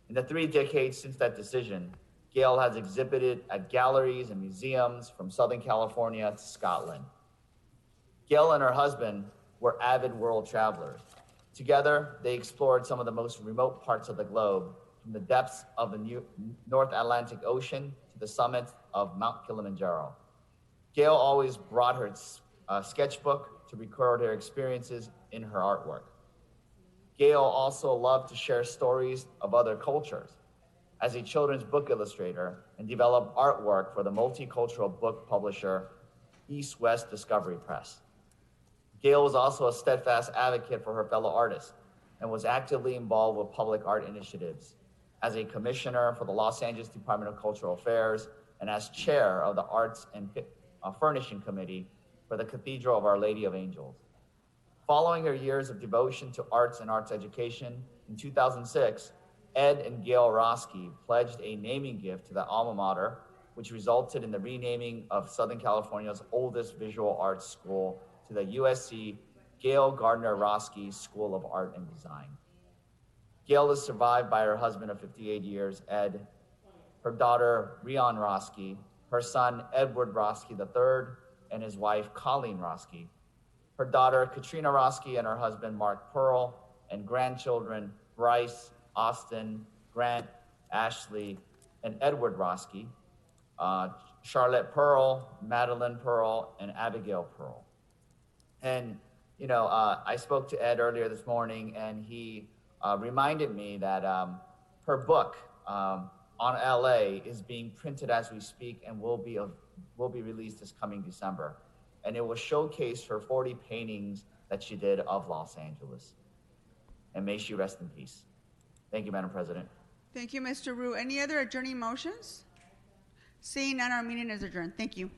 C: In the 3 decades since that decision, Gail has exhibited at galleries and museums from Southern California to Scotland. Gail and her husband were avid world travelers. Together, they explored some of the most remote parts of the globe, from the depths of the North Atlantic Ocean to the summit of Mount Kilimanjaro. Gail always brought her sketchbook to record her experiences in her artwork. Gail also loved to share stories of other cultures as a children's book illustrator and developed artwork for the multicultural book publisher East West Discovery Press. Gail was also a steadfast advocate for her fellow artists and was actively involved with public art initiatives as a commissioner for the Los Angeles Department of Cultural Affairs and as chair of the Arts and Furnishing Committee for the Cathedral of Our Lady of Angels. Following her years of devotion to arts and arts education, in 2006, Ed and Gail Roski pledged a naming gift to the alma mater, which resulted in the renaming of Southern California's oldest visual arts school to the USC Gail Gardner Roski School of Art and Design. Gail is survived by her husband of 58 years, Ed, her daughter, Rian Roski, her son, Edward Roski III, and his wife, Colleen Roski, her daughter, Katrina Roski, and her husband, Mark Pearl, and grandchildren, Bryce, Austin, Grant, Ashley, and Edward Roski, Charlotte Pearl, Madeline Pearl, and Abigail Pearl. And, you know, I spoke to Ed earlier this morning, and he reminded me that her book on LA is being printed as we speak and will be released this coming December. And it will showcase her 40 paintings that she did of Los Angeles. And may she rest in peace. Thank you, Madam President.
A: Thank you, Mr. Rue. Any other adjourning motions? Seeing none, our meeting is adjourned. Thank you.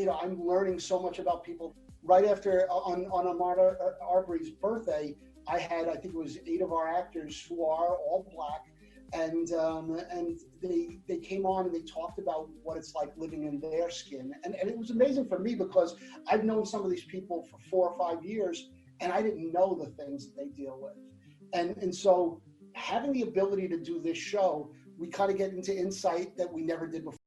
P: I'm learning so much about people. Right after on Ahmaud Arbery's birthday, I think it was 8 of our actors who are all Black, and they came on and they talked about what it's like living in their skin, and it was amazing for me because I've known some of these people for 4 or 5 years, and I didn't know the things that they deal with, and so having the ability to do this show, we kind of get into insight that we never did before.